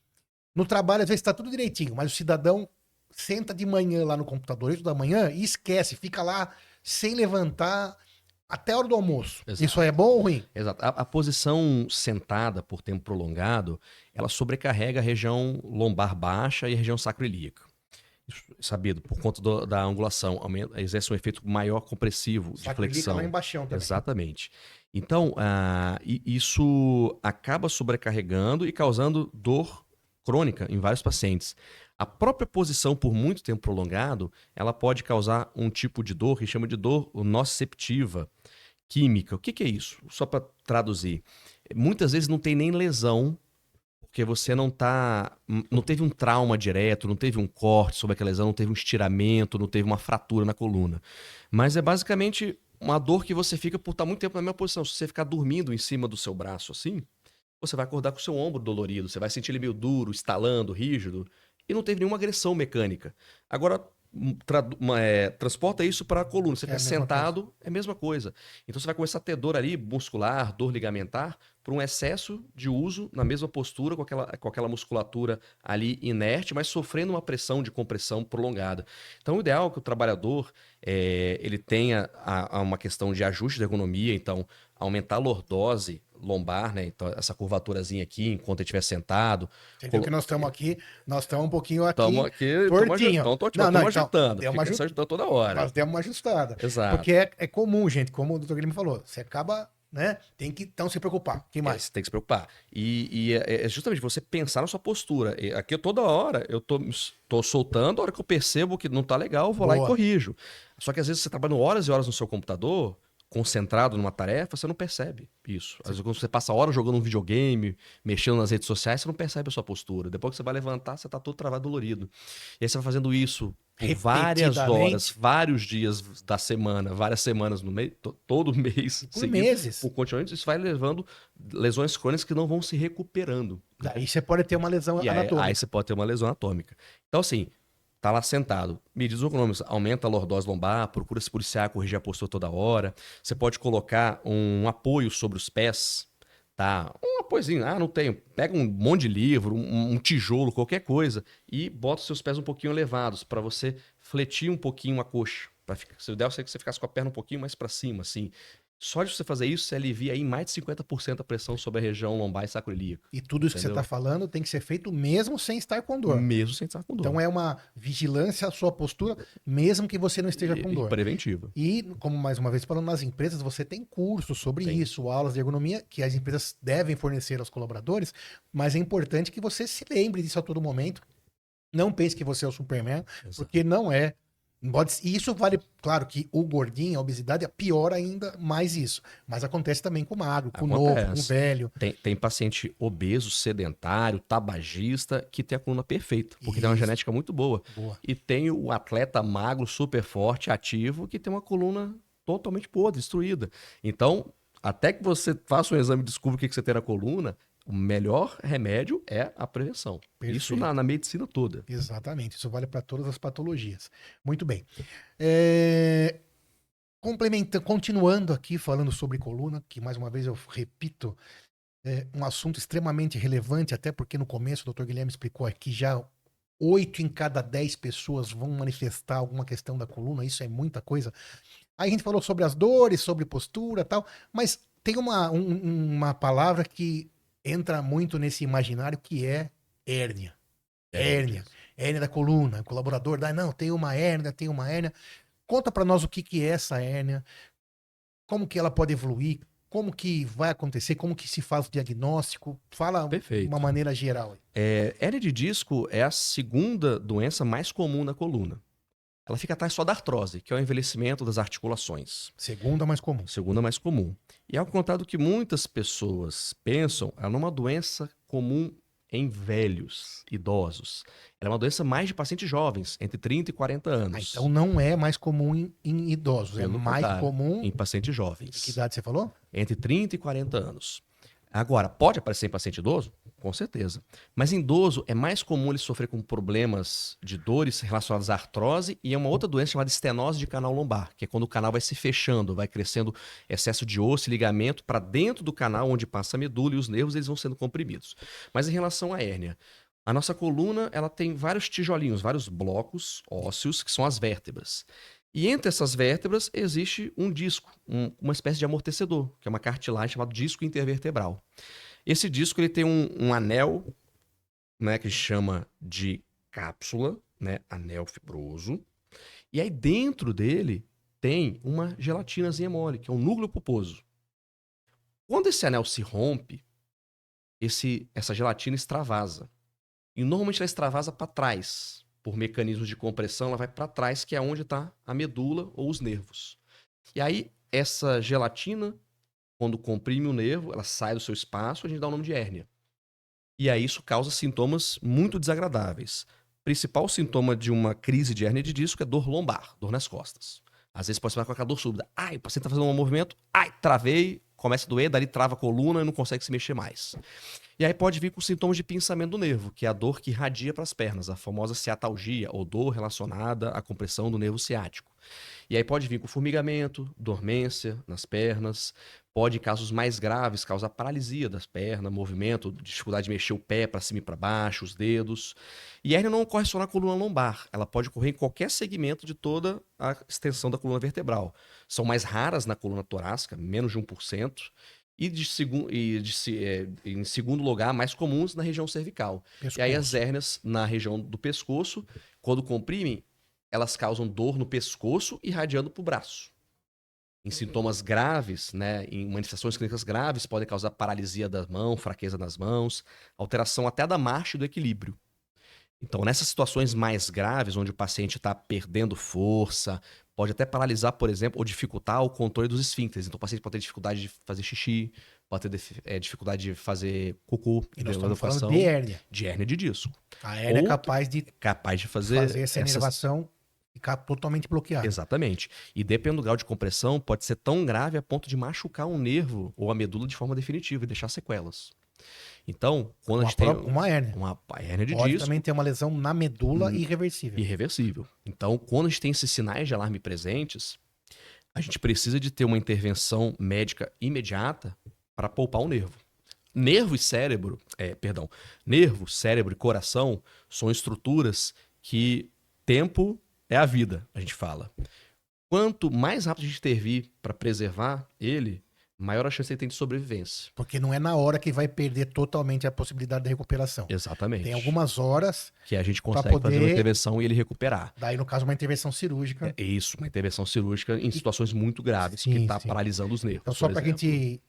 Speaker 2: no trabalho, às vezes está tudo direitinho, mas o cidadão senta de manhã lá no computador, 8 da manhã, e esquece, fica lá sem levantar até a hora do almoço.
Speaker 1: Exato.
Speaker 2: Isso é bom ou ruim?
Speaker 1: Exato. A posição sentada por tempo prolongado, ela sobrecarrega a região lombar baixa e a região sacroiliaca. Isso é sabido, por conta da angulação, exerce um efeito maior compressivo de
Speaker 2: Sacroiliaca lá
Speaker 1: flexão.
Speaker 2: embaixo também.
Speaker 1: Exatamente. Então, isso acaba sobrecarregando e causando dor crônica em vários pacientes. A própria posição por muito tempo prolongado, ela pode causar um tipo de dor que chama de dor nociceptiva química. O que é isso? Só para traduzir. Muitas vezes não tem nem lesão, porque você não teve um trauma direto, não teve um corte sobre aquela lesão, não teve um estiramento, não teve uma fratura na coluna. Mas é basicamente uma dor que você fica por estar muito tempo na mesma posição. Se você ficar dormindo em cima do seu braço assim, você vai acordar com o seu ombro dolorido, você vai sentir ele meio duro, estalando, rígido, e não teve nenhuma agressão mecânica. Agora, transporta isso para a coluna. Você
Speaker 2: É a
Speaker 1: fica
Speaker 2: mesma
Speaker 1: sentado, é a mesma coisa. Então você vai começar a ter dor ali, muscular, dor ligamentar, por um excesso de uso na mesma postura, com aquela musculatura ali inerte, mas sofrendo uma pressão de compressão prolongada. Então o ideal é que o trabalhador ele tenha uma questão de ajuste da ergonomia, então aumentar a lordose lombar, né? Então, essa curvaturazinha aqui, enquanto ele estiver sentado.
Speaker 2: Você viu que nós estamos aqui, nós estamos um pouquinho
Speaker 1: Estamos
Speaker 2: aqui
Speaker 1: aqui,
Speaker 2: tortinho.
Speaker 1: estamos ajustando.
Speaker 2: Deu uma
Speaker 1: Fica se ajustando toda hora.
Speaker 2: nós demos uma ajustada.
Speaker 1: Exato.
Speaker 2: Porque é comum, gente, como o doutor Guilherme falou, você acaba, né, tem que então se preocupar. Quem mais?
Speaker 1: Você tem que se preocupar. E é justamente você pensar na sua postura. Aqui toda hora eu tô soltando, a hora que eu percebo que não tá legal, eu vou lá e
Speaker 2: Boa.
Speaker 1: corrijo. Só que às vezes você trabalhando horas e horas no seu computador, concentrado numa tarefa, você não percebe isso. Às vezes quando você passa horas jogando um videogame, mexendo nas redes sociais, você não percebe a sua postura. Depois que você vai levantar, você tá todo travado, dolorido. E aí você vai fazendo isso por várias horas, vários dias da semana, várias semanas no mês, todo mês.
Speaker 2: Por meses.
Speaker 1: Por continuamente, isso vai levando lesões crônicas que não vão se recuperando.
Speaker 2: Daí você pode ter uma lesão anatômica.
Speaker 1: Aí você pode ter uma lesão anatômica. Então, assim, tá lá sentado, medidas ergonômicas, aumenta a lordose lombar, procura se policiar, corrigir a postura toda hora. Você pode colocar um apoio sobre os pés, tá? Um apoiozinho, não tenho. Pega um monte de livro, um tijolo, qualquer coisa, e bota os seus pés um pouquinho elevados, para você fletir um pouquinho a coxa. Se o ideal seria que você ficasse com a perna um pouquinho mais para cima, assim. Só de você fazer isso, você alivia aí mais de 50% a pressão sobre a região lombar e sacroiliaca.
Speaker 2: E tudo isso que você
Speaker 1: Entendeu?
Speaker 2: está falando tem que ser feito mesmo sem estar com dor.
Speaker 1: Mesmo sem estar com dor.
Speaker 2: Então é uma vigilância à sua postura, mesmo que você não esteja com
Speaker 1: E
Speaker 2: dor.
Speaker 1: preventiva.
Speaker 2: E, como mais uma vez falando, nas empresas você tem cursos sobre isso, aulas de ergonomia que as empresas devem fornecer aos colaboradores, mas é importante que você se lembre disso a todo momento. Não pense que você é o Superman, porque não é. E isso vale, claro que o gordinho, a obesidade, é pior ainda mais isso. Mas acontece também com o magro, com o novo, com o velho.
Speaker 1: Tem paciente obeso, sedentário, tabagista, que tem a coluna perfeita, porque tem uma
Speaker 2: Isso.
Speaker 1: genética muito boa.
Speaker 2: Boa.
Speaker 1: E tem o atleta magro, super forte, ativo, que tem uma coluna totalmente boa, destruída. Então, até que você faça um exame e descubra o que você tem na coluna, o melhor remédio é a prevenção.
Speaker 2: Perfeito.
Speaker 1: Isso na medicina toda.
Speaker 2: Exatamente, isso vale para todas as patologias. Muito bem. Continuando aqui falando sobre coluna, que mais uma vez eu repito, é um assunto extremamente relevante, até porque no começo o Dr. Guilherme explicou aqui já 8 em cada 10 pessoas vão manifestar alguma questão da coluna, isso é muita coisa. Aí a gente falou sobre as dores, sobre postura e tal, mas tem uma palavra que entra muito nesse imaginário que é hérnia. Hérnia da coluna. O colaborador dá, não, tem uma hérnia. Conta para nós o que é essa hérnia, como que ela pode evoluir, como que vai acontecer, como que se faz o diagnóstico. Fala de uma maneira geral.
Speaker 1: Hérnia de disco é a segunda doença mais comum na coluna. Ela fica atrás só da artrose, que é o envelhecimento das articulações.
Speaker 2: Segunda mais comum.
Speaker 1: Segunda mais comum. E ao contrário do que muitas pessoas pensam, ela não é uma doença comum em velhos, idosos. Ela é uma doença mais de pacientes jovens, entre 30 e 40 anos.
Speaker 2: Então não é mais comum em idosos,
Speaker 1: Pelo
Speaker 2: é mais
Speaker 1: contrário,
Speaker 2: comum
Speaker 1: em pacientes jovens.
Speaker 2: Que idade você falou?
Speaker 1: Entre 30 e 40 anos. Agora, pode aparecer em paciente idoso? Com certeza. Mas em idoso é mais comum ele sofrer com problemas de dores relacionadas à artrose e é uma outra doença chamada estenose de canal lombar, que é quando o canal vai se fechando, vai crescendo excesso de osso e ligamento para dentro do canal onde passa a medula e os nervos eles vão sendo comprimidos. Mas em relação à hérnia, a nossa coluna ela tem vários tijolinhos, vários blocos ósseos que são as vértebras. E entre essas vértebras existe um disco, uma espécie de amortecedor, que é uma cartilagem chamada disco intervertebral. Esse disco ele tem um anel, né, que chama de cápsula, né, anel fibroso. E aí dentro dele tem uma gelatinazinha mole, que é um núcleo pulposo. Quando esse anel se rompe, essa gelatina extravasa. E normalmente ela extravasa para trás. Por mecanismos de compressão, ela vai para trás, que é onde está a medula ou os nervos. E aí, essa gelatina, quando comprime o nervo, ela sai do seu espaço, a gente dá o nome de hérnia. E aí isso causa sintomas muito desagradáveis. O principal sintoma de uma crise de hérnia de disco é dor lombar, dor nas costas. Às vezes pode ser com aquela dor súbita. Ai, o paciente está fazendo um movimento, ai, travei, começa a doer, dali trava a coluna e não consegue se mexer mais. E aí pode vir com sintomas de pinçamento do nervo, que é a dor que irradia para as pernas, a famosa ciatalgia, ou dor relacionada à compressão do nervo ciático. E aí pode vir com formigamento, dormência nas pernas, pode, em casos mais graves, causar paralisia das pernas, movimento, dificuldade de mexer o pé para cima e para baixo, os dedos. E a hérnia não ocorre só na coluna lombar, ela pode ocorrer em qualquer segmento de toda a extensão da coluna vertebral. São mais raras na coluna torácica, menos de 1%. E em segundo lugar, mais comuns na região cervical. Pescoço. E aí as hérnias na região do pescoço, quando comprimem, elas causam dor no pescoço e irradiando para o braço. Em sintomas graves, né, em manifestações clínicas graves, podem causar paralisia das mãos, fraqueza nas mãos, alteração até da marcha e do equilíbrio. Então, nessas situações mais graves, onde o paciente está perdendo força, pode até paralisar, por exemplo, ou dificultar o controle dos esfíncteres. Então, o paciente pode ter dificuldade de fazer xixi, pode ter dificuldade de fazer cocô.
Speaker 2: E nós estamos falando de hérnia.
Speaker 1: De hérnia de disco.
Speaker 2: A hérnia é capaz de
Speaker 1: fazer
Speaker 2: essa inervação ficar totalmente bloqueada.
Speaker 1: Exatamente. E dependendo do grau de compressão, pode ser tão grave a ponto de machucar um nervo ou a medula de forma definitiva e deixar sequelas. Então, quando a gente tem
Speaker 2: uma hérnia.
Speaker 1: Uma hérnia de
Speaker 2: pode
Speaker 1: disco,
Speaker 2: também ter uma lesão na medula irreversível.
Speaker 1: Irreversível. Então, quando a gente tem esses sinais de alarme presentes, a gente precisa de ter uma intervenção médica imediata para poupar o nervo. Nervo, cérebro e coração são estruturas que tempo é a vida, a gente fala. Quanto mais rápido a gente intervir para preservar ele, maior a chance ele tem de sobrevivência.
Speaker 2: Porque não é na hora que vai perder totalmente a possibilidade de recuperação.
Speaker 1: Exatamente.
Speaker 2: Tem algumas horas
Speaker 1: que a gente
Speaker 2: pra
Speaker 1: consegue fazer uma
Speaker 2: poder-
Speaker 1: intervenção e ele recuperar.
Speaker 2: daí no caso uma intervenção cirúrgica.
Speaker 1: É isso, uma intervenção cirúrgica em situações muito graves, que
Speaker 2: Sim,
Speaker 1: está
Speaker 2: sim.
Speaker 1: paralisando os nervos.
Speaker 2: Então, só
Speaker 1: por
Speaker 2: para a
Speaker 1: exemplo.
Speaker 2: gente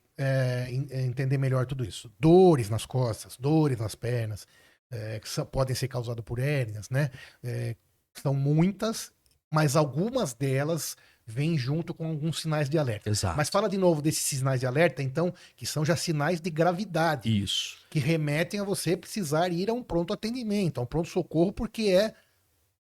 Speaker 2: entender melhor tudo isso. Dores nas costas, dores nas pernas, podem ser causadas por hérnias, né? São muitas, mas algumas delas vêm junto com alguns sinais de alerta.
Speaker 1: Exato.
Speaker 2: Mas fala de novo desses sinais de alerta, então, que são já sinais de gravidade,
Speaker 1: Isso.
Speaker 2: que remetem a você precisar ir a um pronto atendimento, a um pronto-socorro, porque é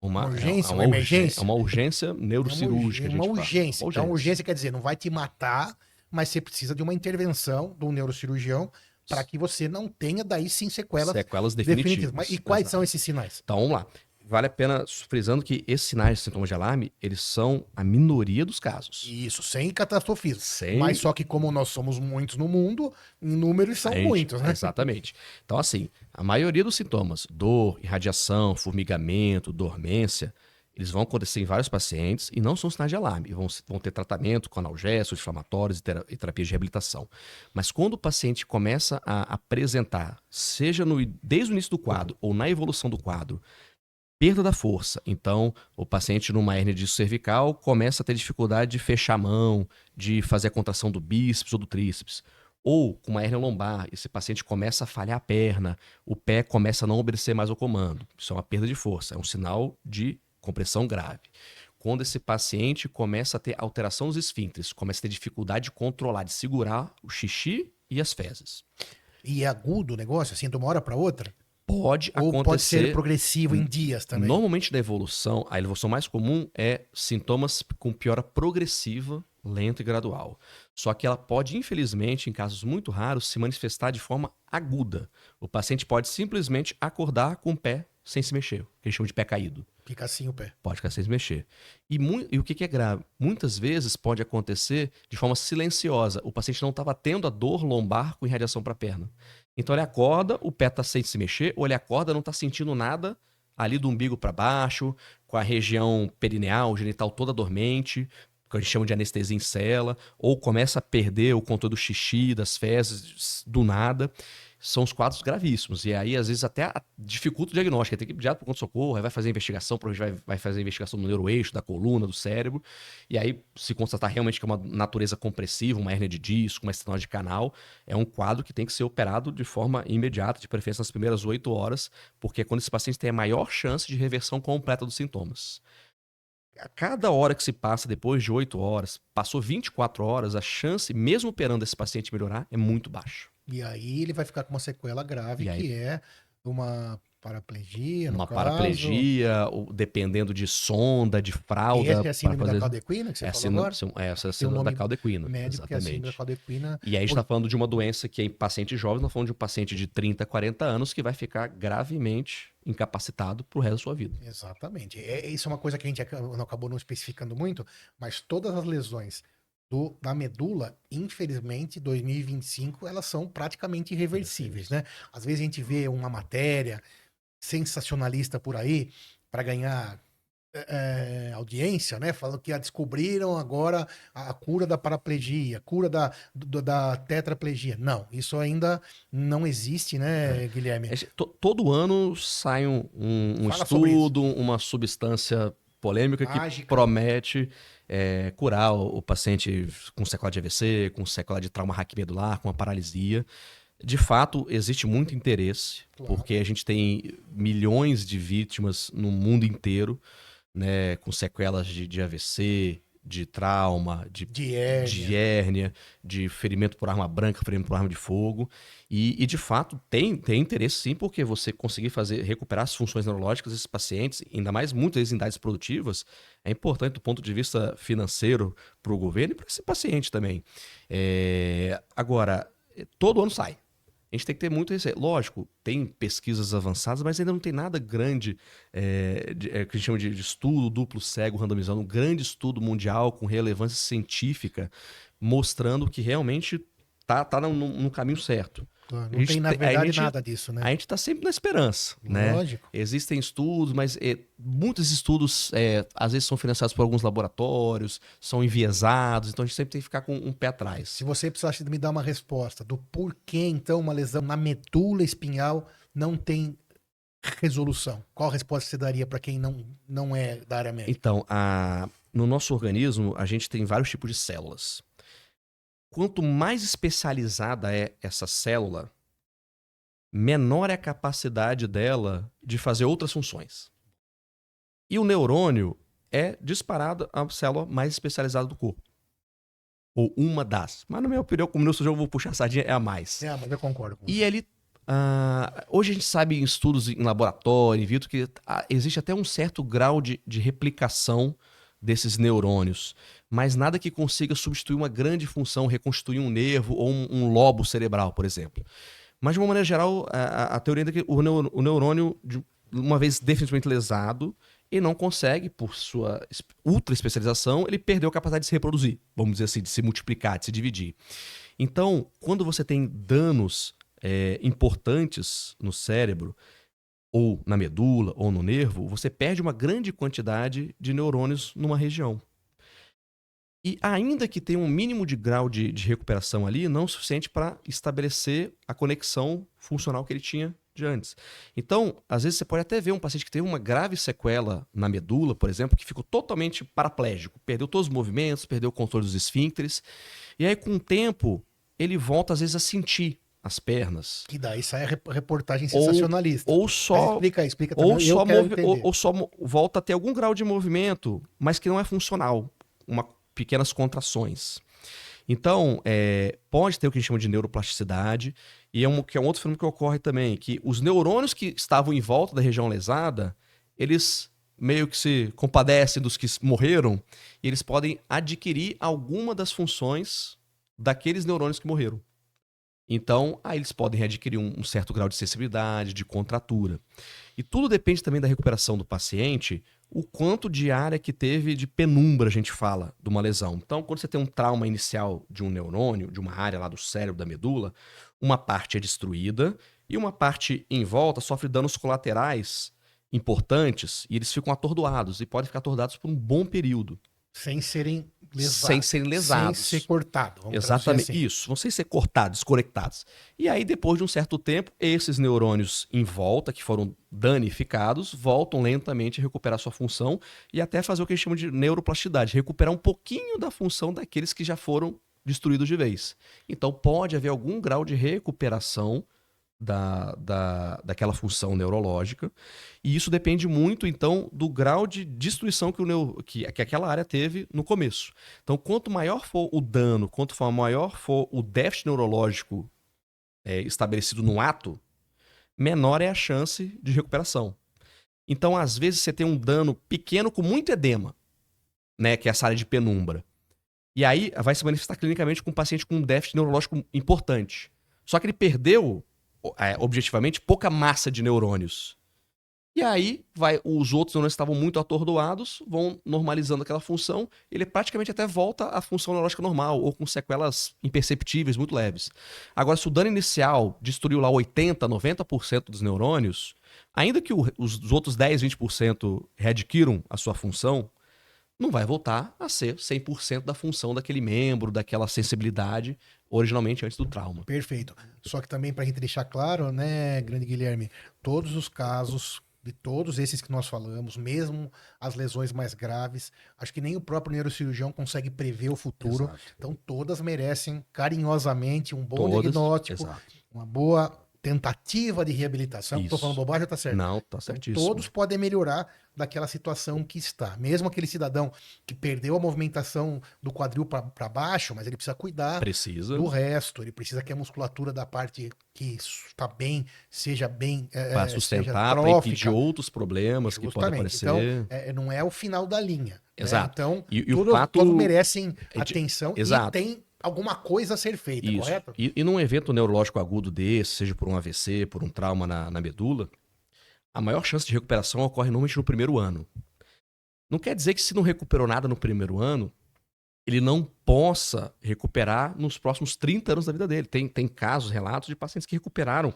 Speaker 1: Uma
Speaker 2: urgência, uma emergência.
Speaker 1: É uma urgência neurocirúrgica.
Speaker 2: Uma
Speaker 1: a gente
Speaker 2: urgência.
Speaker 1: fala.
Speaker 2: Então, urgência quer dizer, não vai te matar, mas você precisa de uma intervenção de um neurocirurgião para que você não tenha, daí sim, sequelas
Speaker 1: definitivas.
Speaker 2: E quais
Speaker 1: Exato.
Speaker 2: são esses sinais?
Speaker 1: Então, vamos lá. Vale a pena frisando que esses sinais de sintomas de alarme, eles são a minoria dos casos.
Speaker 2: Isso, sem catastrofismo.
Speaker 1: Sem-
Speaker 2: Mas só que como nós somos muitos no mundo, em números são muitos, né?
Speaker 1: Exatamente. Então, assim, a maioria dos sintomas, dor, irradiação, formigamento, dormência, eles vão acontecer em vários pacientes e não são sinais de alarme. Vão ter tratamento com analgésicos, inflamatórios e terapias de reabilitação. Mas quando o paciente começa a apresentar, seja desde o início do quadro ou na evolução do quadro, perda da força. Então, o paciente numa hérnia de cervical começa a ter dificuldade de fechar a mão, de fazer a contração do bíceps ou do tríceps. Ou com uma hérnia lombar, esse paciente começa a falhar a perna, o pé começa a não obedecer mais ao comando. Isso é uma perda de força, é um sinal de compressão grave. Quando esse paciente começa a ter alteração dos esfíncteres, começa a ter dificuldade de controlar, de segurar o xixi e as fezes.
Speaker 2: E é agudo o negócio, assim, de uma hora para outra?
Speaker 1: Pode
Speaker 2: Ou
Speaker 1: acontecer.
Speaker 2: pode ser progressivo em dias também?
Speaker 1: Normalmente, a evolução mais comum é sintomas com piora progressiva, lenta e gradual. Só que ela pode, infelizmente, em casos muito raros, se manifestar de forma aguda. O paciente pode simplesmente acordar com o pé sem se mexer, que eles chamam de pé caído.
Speaker 2: Fica assim o pé.
Speaker 1: Pode ficar sem se mexer. E o que é grave? Muitas vezes pode acontecer de forma silenciosa. O paciente não estava tendo a dor lombar com irradiação para a perna. Então ele acorda, o pé está sem se mexer, ou ele acorda, não está sentindo nada ali do umbigo para baixo, com a região perineal, genital toda dormente, que a gente chama de anestesia em cela, ou começa a perder o controle do xixi, das fezes, do nada. São os quadros gravíssimos. E aí, às vezes, até dificulta o diagnóstico. Tem que ir direto para o pronto-socorro, aí vai fazer a investigação, provavelmente vai fazer a investigação do neuroeixo, da coluna, do cérebro. E aí, se constatar realmente que é uma natureza compressiva, uma hérnia de disco, uma estenose de canal, é um quadro que tem que ser operado de forma imediata, de preferência nas primeiras 8 horas, porque é quando esse paciente tem a maior chance de reversão completa dos sintomas. A cada hora que se passa depois de 8 horas, passou 24 horas, a chance, mesmo operando esse paciente melhorar, é muito baixa.
Speaker 2: E aí ele vai ficar com uma sequela grave,
Speaker 1: E aí-
Speaker 2: que é uma paraplegia, no
Speaker 1: Uma
Speaker 2: caso.
Speaker 1: paraplegia, ou dependendo de sonda, de fralda.
Speaker 2: Esse é a síndrome
Speaker 1: para
Speaker 2: da
Speaker 1: fazer...
Speaker 2: caldequina que você
Speaker 1: é a
Speaker 2: falou
Speaker 1: síndrome,
Speaker 2: agora?
Speaker 1: essa é a
Speaker 2: Tem um
Speaker 1: síndrome da
Speaker 2: nome
Speaker 1: caldequina.
Speaker 2: médico que é a síndrome da
Speaker 1: Exatamente.
Speaker 2: caldequina.
Speaker 1: E aí a gente está falando de uma doença que é em paciente jovem, nós falando de um paciente de 30, 40 anos que vai ficar gravemente incapacitado pro resto da sua vida.
Speaker 2: Exatamente. Isso é uma coisa que a gente acabou não especificando muito, mas todas as lesões da medula, infelizmente, 2025, elas são praticamente irreversíveis, né? Às vezes a gente vê uma matéria sensacionalista por aí para ganhar audiência, né? Falando que descobriram agora a cura da paraplegia, a cura da tetraplegia. Não, isso ainda não existe, né, Guilherme?
Speaker 1: Todo ano sai um
Speaker 2: Fala sobre
Speaker 1: estudo, uma substância polêmica que
Speaker 2: Mágica.
Speaker 1: promete curar o paciente com sequela de AVC, com sequela de trauma raquimedular, com uma paralisia. De fato, existe muito interesse,
Speaker 2: Claro.
Speaker 1: porque a gente tem milhões de vítimas no mundo inteiro, né, com sequelas de AVC, de trauma, de hérnia, de ferimento por arma branca, ferimento por arma de fogo. E de fato, tem interesse sim, porque você conseguir recuperar as funções neurológicas desses pacientes, ainda mais muitas vezes em idades produtivas, é importante do ponto de vista financeiro para o governo e para esse paciente também. Agora, todo ano sai. A gente tem que ter muito receio. Lógico, tem pesquisas avançadas, mas ainda não tem nada grande, que a gente chama de estudo duplo cego randomizado, um grande estudo mundial com relevância científica, mostrando que realmente tá no caminho certo.
Speaker 2: Claro,
Speaker 1: A
Speaker 2: não
Speaker 1: gente
Speaker 2: tem, na
Speaker 1: te- a
Speaker 2: verdade,
Speaker 1: gente-
Speaker 2: nada disso, né?
Speaker 1: A gente está sempre na esperança, né?
Speaker 2: Lógico.
Speaker 1: Existem estudos, mas muitos estudos às vezes são financiados por alguns laboratórios, são enviesados, então a gente sempre tem que ficar com um pé atrás.
Speaker 2: Se você precisasse me dar uma resposta do porquê, então, uma lesão na medula espinhal não tem resolução, qual resposta você daria para quem não é da área médica?
Speaker 1: Então, no nosso organismo, a gente tem vários tipos de células. Quanto mais especializada é essa célula, menor é a capacidade dela de fazer outras funções. E o neurônio é disparado a célula mais especializada do corpo. Ou uma das. Mas, na minha opinião, como neurosurgeão, eu vou puxar a sardinha, é a mais.
Speaker 2: É, mas eu concordo com
Speaker 1: E
Speaker 2: você.
Speaker 1: ele. Hoje a gente sabe em estudos em laboratório, in vitro, que existe até um certo grau de replicação desses neurônios, mas nada que consiga substituir uma grande função, reconstituir um nervo ou um lobo cerebral, por exemplo. Mas, de uma maneira geral, a teoria é que o neurônio, uma vez definitivamente lesado, ele não consegue, por sua ultra especialização, ele perdeu a capacidade de se reproduzir, vamos dizer assim, de se multiplicar, de se dividir. Então, quando você tem danos importantes no cérebro, ou na medula, ou no nervo, você perde uma grande quantidade de neurônios numa região. E ainda que tenha um mínimo de grau de recuperação ali, não é o suficiente para estabelecer a conexão funcional que ele tinha de antes. Então, às vezes você pode até ver um paciente que teve uma grave sequela na medula, por exemplo, que ficou totalmente paraplégico, perdeu todos os movimentos, perdeu o controle dos esfíncteres, e aí com o tempo ele volta às vezes a sentir as pernas.
Speaker 2: Que daí sai a reportagem sensacionalista.
Speaker 1: Ou
Speaker 2: Mas
Speaker 1: só
Speaker 2: explica também,
Speaker 1: ou só volta a ter algum grau de movimento, mas que não é funcional. Pequenas contrações. Então, pode ter o que a gente chama de neuroplasticidade, e que é um outro fenômeno que ocorre também, que os neurônios que estavam em volta da região lesada, eles meio que se compadecem dos que morreram, e eles podem adquirir alguma das funções daqueles neurônios que morreram. Então, aí eles podem readquirir um certo grau de sensibilidade, de contratura. E tudo depende também da recuperação do paciente, o quanto de área que teve de penumbra, a gente fala, de uma lesão. Então, quando você tem um trauma inicial de um neurônio, de uma área lá do cérebro, da medula, uma parte é destruída e uma parte em volta sofre danos colaterais importantes e eles ficam atordoados e podem ficar atordoados por um bom período.
Speaker 2: Sem serem lesados.
Speaker 1: Sem serem lesados.
Speaker 2: Sem ser cortado.
Speaker 1: Exatamente,
Speaker 2: assim.
Speaker 1: isso. Vão sem ser cortados, desconectados. E aí, depois de um certo tempo, esses neurônios em volta, que foram danificados, voltam lentamente a recuperar sua função e até fazer o que a gente chama de neuroplasticidade, recuperar um pouquinho da função daqueles que já foram destruídos de vez. Então, pode haver algum grau de recuperação daquela função neurológica. E isso depende muito, então, do grau de destruição que aquela área teve no começo. Então, quanto maior for o dano, quanto maior for o déficit neurológico estabelecido no ato, menor é a chance de recuperação. Então, às vezes, você tem um dano pequeno com muito edema, né, que é essa área de penumbra. E aí, vai se manifestar clinicamente com um paciente com um déficit neurológico importante. Só que ele perdeu objetivamente, pouca massa de neurônios. E aí, os outros neurônios estavam muito atordoados, vão normalizando aquela função, ele praticamente até volta à função neurológica normal, ou com sequelas imperceptíveis, muito leves. Agora, se o dano inicial destruiu lá 80%, 90% dos neurônios, ainda que os outros 10%, 20% readquiram a sua função, não vai voltar a ser 100% da função daquele membro, daquela sensibilidade, originalmente antes do trauma.
Speaker 2: Perfeito. Só que também, para a gente deixar claro, né, grande Guilherme, todos os casos de todos esses que nós falamos, mesmo as lesões mais graves, acho que nem o próprio neurocirurgião consegue prever o futuro.
Speaker 1: Exato.
Speaker 2: Então, todas merecem carinhosamente um bom
Speaker 1: Todas,
Speaker 2: diagnóstico,
Speaker 1: exato.
Speaker 2: uma boa tentativa de reabilitação. Estou falando bobagem, tá certo?
Speaker 1: Não, tá
Speaker 2: Então,
Speaker 1: certíssimo.
Speaker 2: todos podem melhorar daquela situação que está. Mesmo aquele cidadão que perdeu a movimentação do quadril para baixo, mas ele precisa cuidar
Speaker 1: Precisa.
Speaker 2: do resto. Ele precisa que a musculatura da parte que está bem seja bem
Speaker 1: Para sustentar, para impedir outros problemas que podem aparecer.
Speaker 2: Então, não é o final da linha.
Speaker 1: Exato.
Speaker 2: Né? Então,
Speaker 1: E o fato...
Speaker 2: todos merecem atenção
Speaker 1: Exato.
Speaker 2: e tem alguma coisa a ser feita,
Speaker 1: Isso.
Speaker 2: correto?
Speaker 1: E num evento neurológico agudo desse, seja por um AVC, por um trauma na medula, a maior chance de recuperação ocorre normalmente no primeiro ano. Não quer dizer que se não recuperou nada no primeiro ano, ele não possa recuperar nos próximos 30 anos da vida dele. Tem casos, relatos de pacientes que recuperaram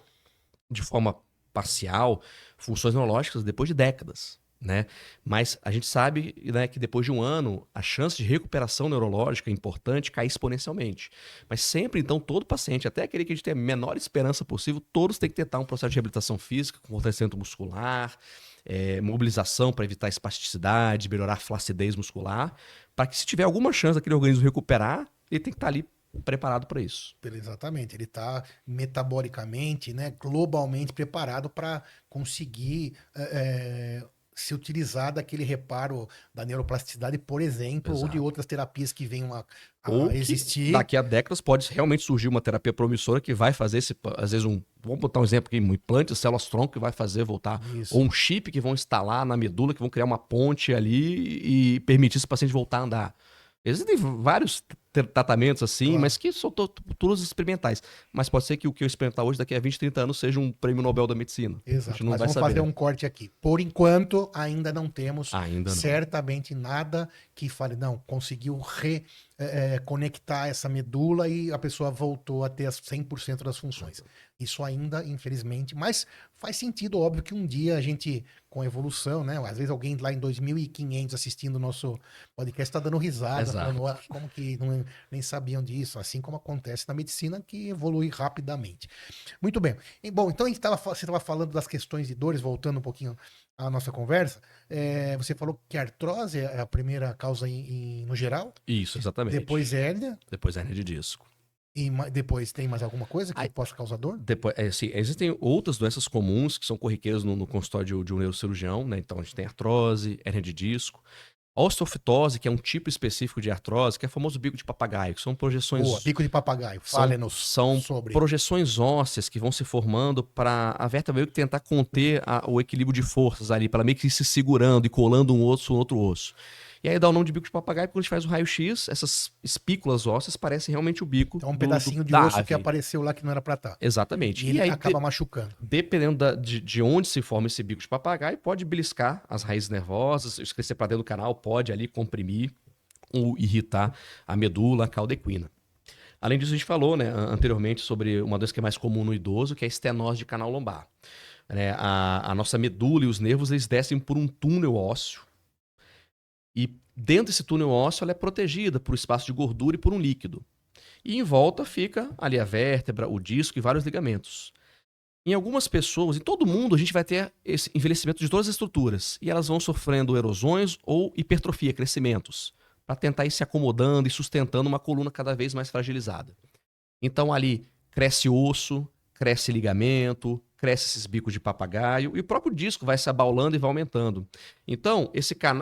Speaker 1: de forma parcial funções neurológicas depois de décadas, né? Mas a gente sabe, né, que depois de um ano, a chance de recuperação neurológica importante cai exponencialmente. Mas sempre, então, todo paciente, até aquele que a gente tem a menor esperança possível, todos têm que tentar um processo de reabilitação física, com fortalecimento muscular, mobilização para evitar espasticidade, melhorar a flacidez muscular, para que se tiver alguma chance daquele organismo recuperar, ele tem que estar ali preparado para isso.
Speaker 2: Exatamente, ele está metabolicamente, né, globalmente preparado para conseguir se utilizar daquele reparo da neuroplasticidade, por exemplo, ou de
Speaker 1: Exato.
Speaker 2: outras terapias que venham
Speaker 1: Ou
Speaker 2: a
Speaker 1: que
Speaker 2: existir.
Speaker 1: daqui a décadas pode realmente surgir uma terapia promissora que vai fazer às vezes vamos botar um exemplo aqui, um implante de células-tronco que vai fazer voltar,
Speaker 2: Isso.
Speaker 1: ou um chip que vão instalar na medula, que vão criar uma ponte ali e permitir esse paciente voltar a andar. Existem vários tratamentos assim,
Speaker 2: Claro.
Speaker 1: mas que são todos experimentais. Mas pode ser que o que eu experimentar hoje, daqui a 20, 30 anos, seja um prêmio Nobel da Medicina. A
Speaker 2: Exato,
Speaker 1: gente não
Speaker 2: mas
Speaker 1: vai
Speaker 2: vamos
Speaker 1: saber.
Speaker 2: fazer um corte aqui. Por enquanto, ainda não temos
Speaker 1: Ainda não.
Speaker 2: certamente nada que fale, não, conseguiu reconectar essa medula e a pessoa voltou a ter as 100% das funções. Isso ainda, infelizmente, mas faz sentido, óbvio, que um dia a gente, com a evolução, né? Às vezes alguém lá em 2500 assistindo o nosso podcast está dando risada,
Speaker 1: Exato.
Speaker 2: falando, "Ah, como que nem sabiam disso?" Assim como acontece na medicina, que evolui rapidamente. Muito bem. Bom, então você estava falando das questões de dores, voltando um pouquinho à nossa conversa. Você falou que a artrose é a primeira causa no geral,
Speaker 1: Isso, exatamente.
Speaker 2: depois hérnia,
Speaker 1: Depois hérnia de disco.
Speaker 2: e depois tem mais alguma coisa que
Speaker 1: Aí-
Speaker 2: possa causar dor?
Speaker 1: Depois, sim, existem outras doenças comuns que são corriqueiras no consultório de um neurocirurgião, né? Então a gente tem artrose, hérnia de disco, osteofitose, que é um tipo específico de artrose, que é o famoso bico de papagaio, que são projeções.
Speaker 2: Boa, bico de papagaio.
Speaker 1: São,
Speaker 2: Fale-nos
Speaker 1: são
Speaker 2: sobre.
Speaker 1: projeções ósseas que vão se formando para a vértebra meio que tentar conter o equilíbrio de forças ali, para ela meio que ir se segurando e colando um osso no outro osso. E aí dá o nome de bico de papagaio, porque quando a gente faz o raio-x, essas espículas ósseas parecem realmente o bico
Speaker 2: Então, um pedacinho de
Speaker 1: da
Speaker 2: osso que
Speaker 1: ave.
Speaker 2: apareceu lá que não era pra estar.
Speaker 1: Exatamente.
Speaker 2: E ele
Speaker 1: aí,
Speaker 2: acaba machucando.
Speaker 1: dependendo de onde se forma esse bico de papagaio, pode beliscar as raízes nervosas, isso crescer para dentro do canal, pode ali comprimir ou irritar a medula, a cauda equina. Além disso, a gente falou, né, anteriormente sobre uma doença que é mais comum no idoso, que é a estenose de canal lombar. Né, a nossa medula e os nervos, eles descem por um túnel ósseo. E dentro desse túnel ósseo, ela é protegida por um espaço de gordura e por um líquido. E em volta fica ali a vértebra, o disco e vários ligamentos. Em algumas pessoas, em todo mundo, a gente vai ter esse envelhecimento de todas as estruturas. E elas vão sofrendo erosões ou hipertrofia, crescimentos, para tentar ir se acomodando e sustentando uma coluna cada vez mais fragilizada. Então ali cresce osso, cresce ligamento, cresce esses bicos de papagaio e o próprio disco vai se abaulando e vai aumentando. Então,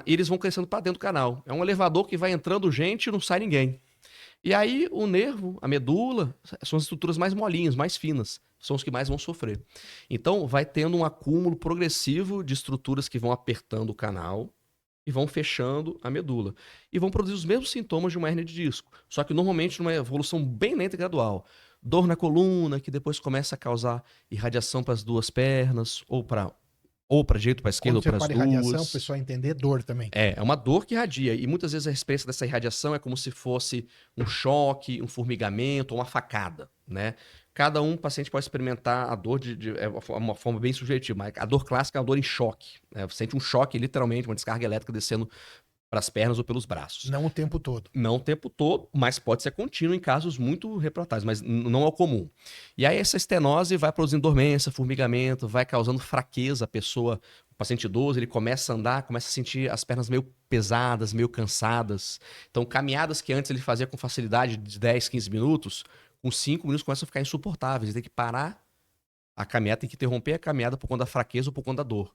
Speaker 1: eles vão crescendo para dentro do canal. É um elevador que vai entrando gente e não sai ninguém. E aí o nervo, a medula, são as estruturas mais molinhas, mais finas, são os que mais vão sofrer. Então vai tendo um acúmulo progressivo de estruturas que vão apertando o canal e vão fechando a medula. E vão produzir os mesmos sintomas de uma hérnia de disco, só que normalmente numa evolução bem lenta e gradual. Dor na coluna, que depois começa a causar irradiação para as duas pernas, ou para direita, para esquerda, ou
Speaker 2: Quando você
Speaker 1: para as
Speaker 2: fala em radiação, o
Speaker 1: duas.
Speaker 2: pessoal entender dor também.
Speaker 1: É uma dor que irradia. E muitas vezes a experiência dessa irradiação é como se fosse um choque, um formigamento ou uma facada, né? Cada paciente pode experimentar a dor é uma forma bem subjetiva, mas a dor clássica é a dor em choque. Né? Você sente um choque, literalmente, uma descarga elétrica descendo para as pernas ou pelos braços.
Speaker 2: Não o tempo todo.
Speaker 1: Não o tempo todo, mas pode ser contínuo em casos muito refratários, mas não é o comum. E aí essa estenose vai produzindo dormência, formigamento, vai causando fraqueza. A pessoa, o paciente idoso, ele começa a andar, começa a sentir as pernas meio pesadas, meio cansadas. Então caminhadas que antes ele fazia com facilidade de 10, 15 minutos, com 5 minutos começam a ficar insuportáveis. Ele tem que parar a caminhada, tem que interromper a caminhada por conta da fraqueza ou por conta da dor.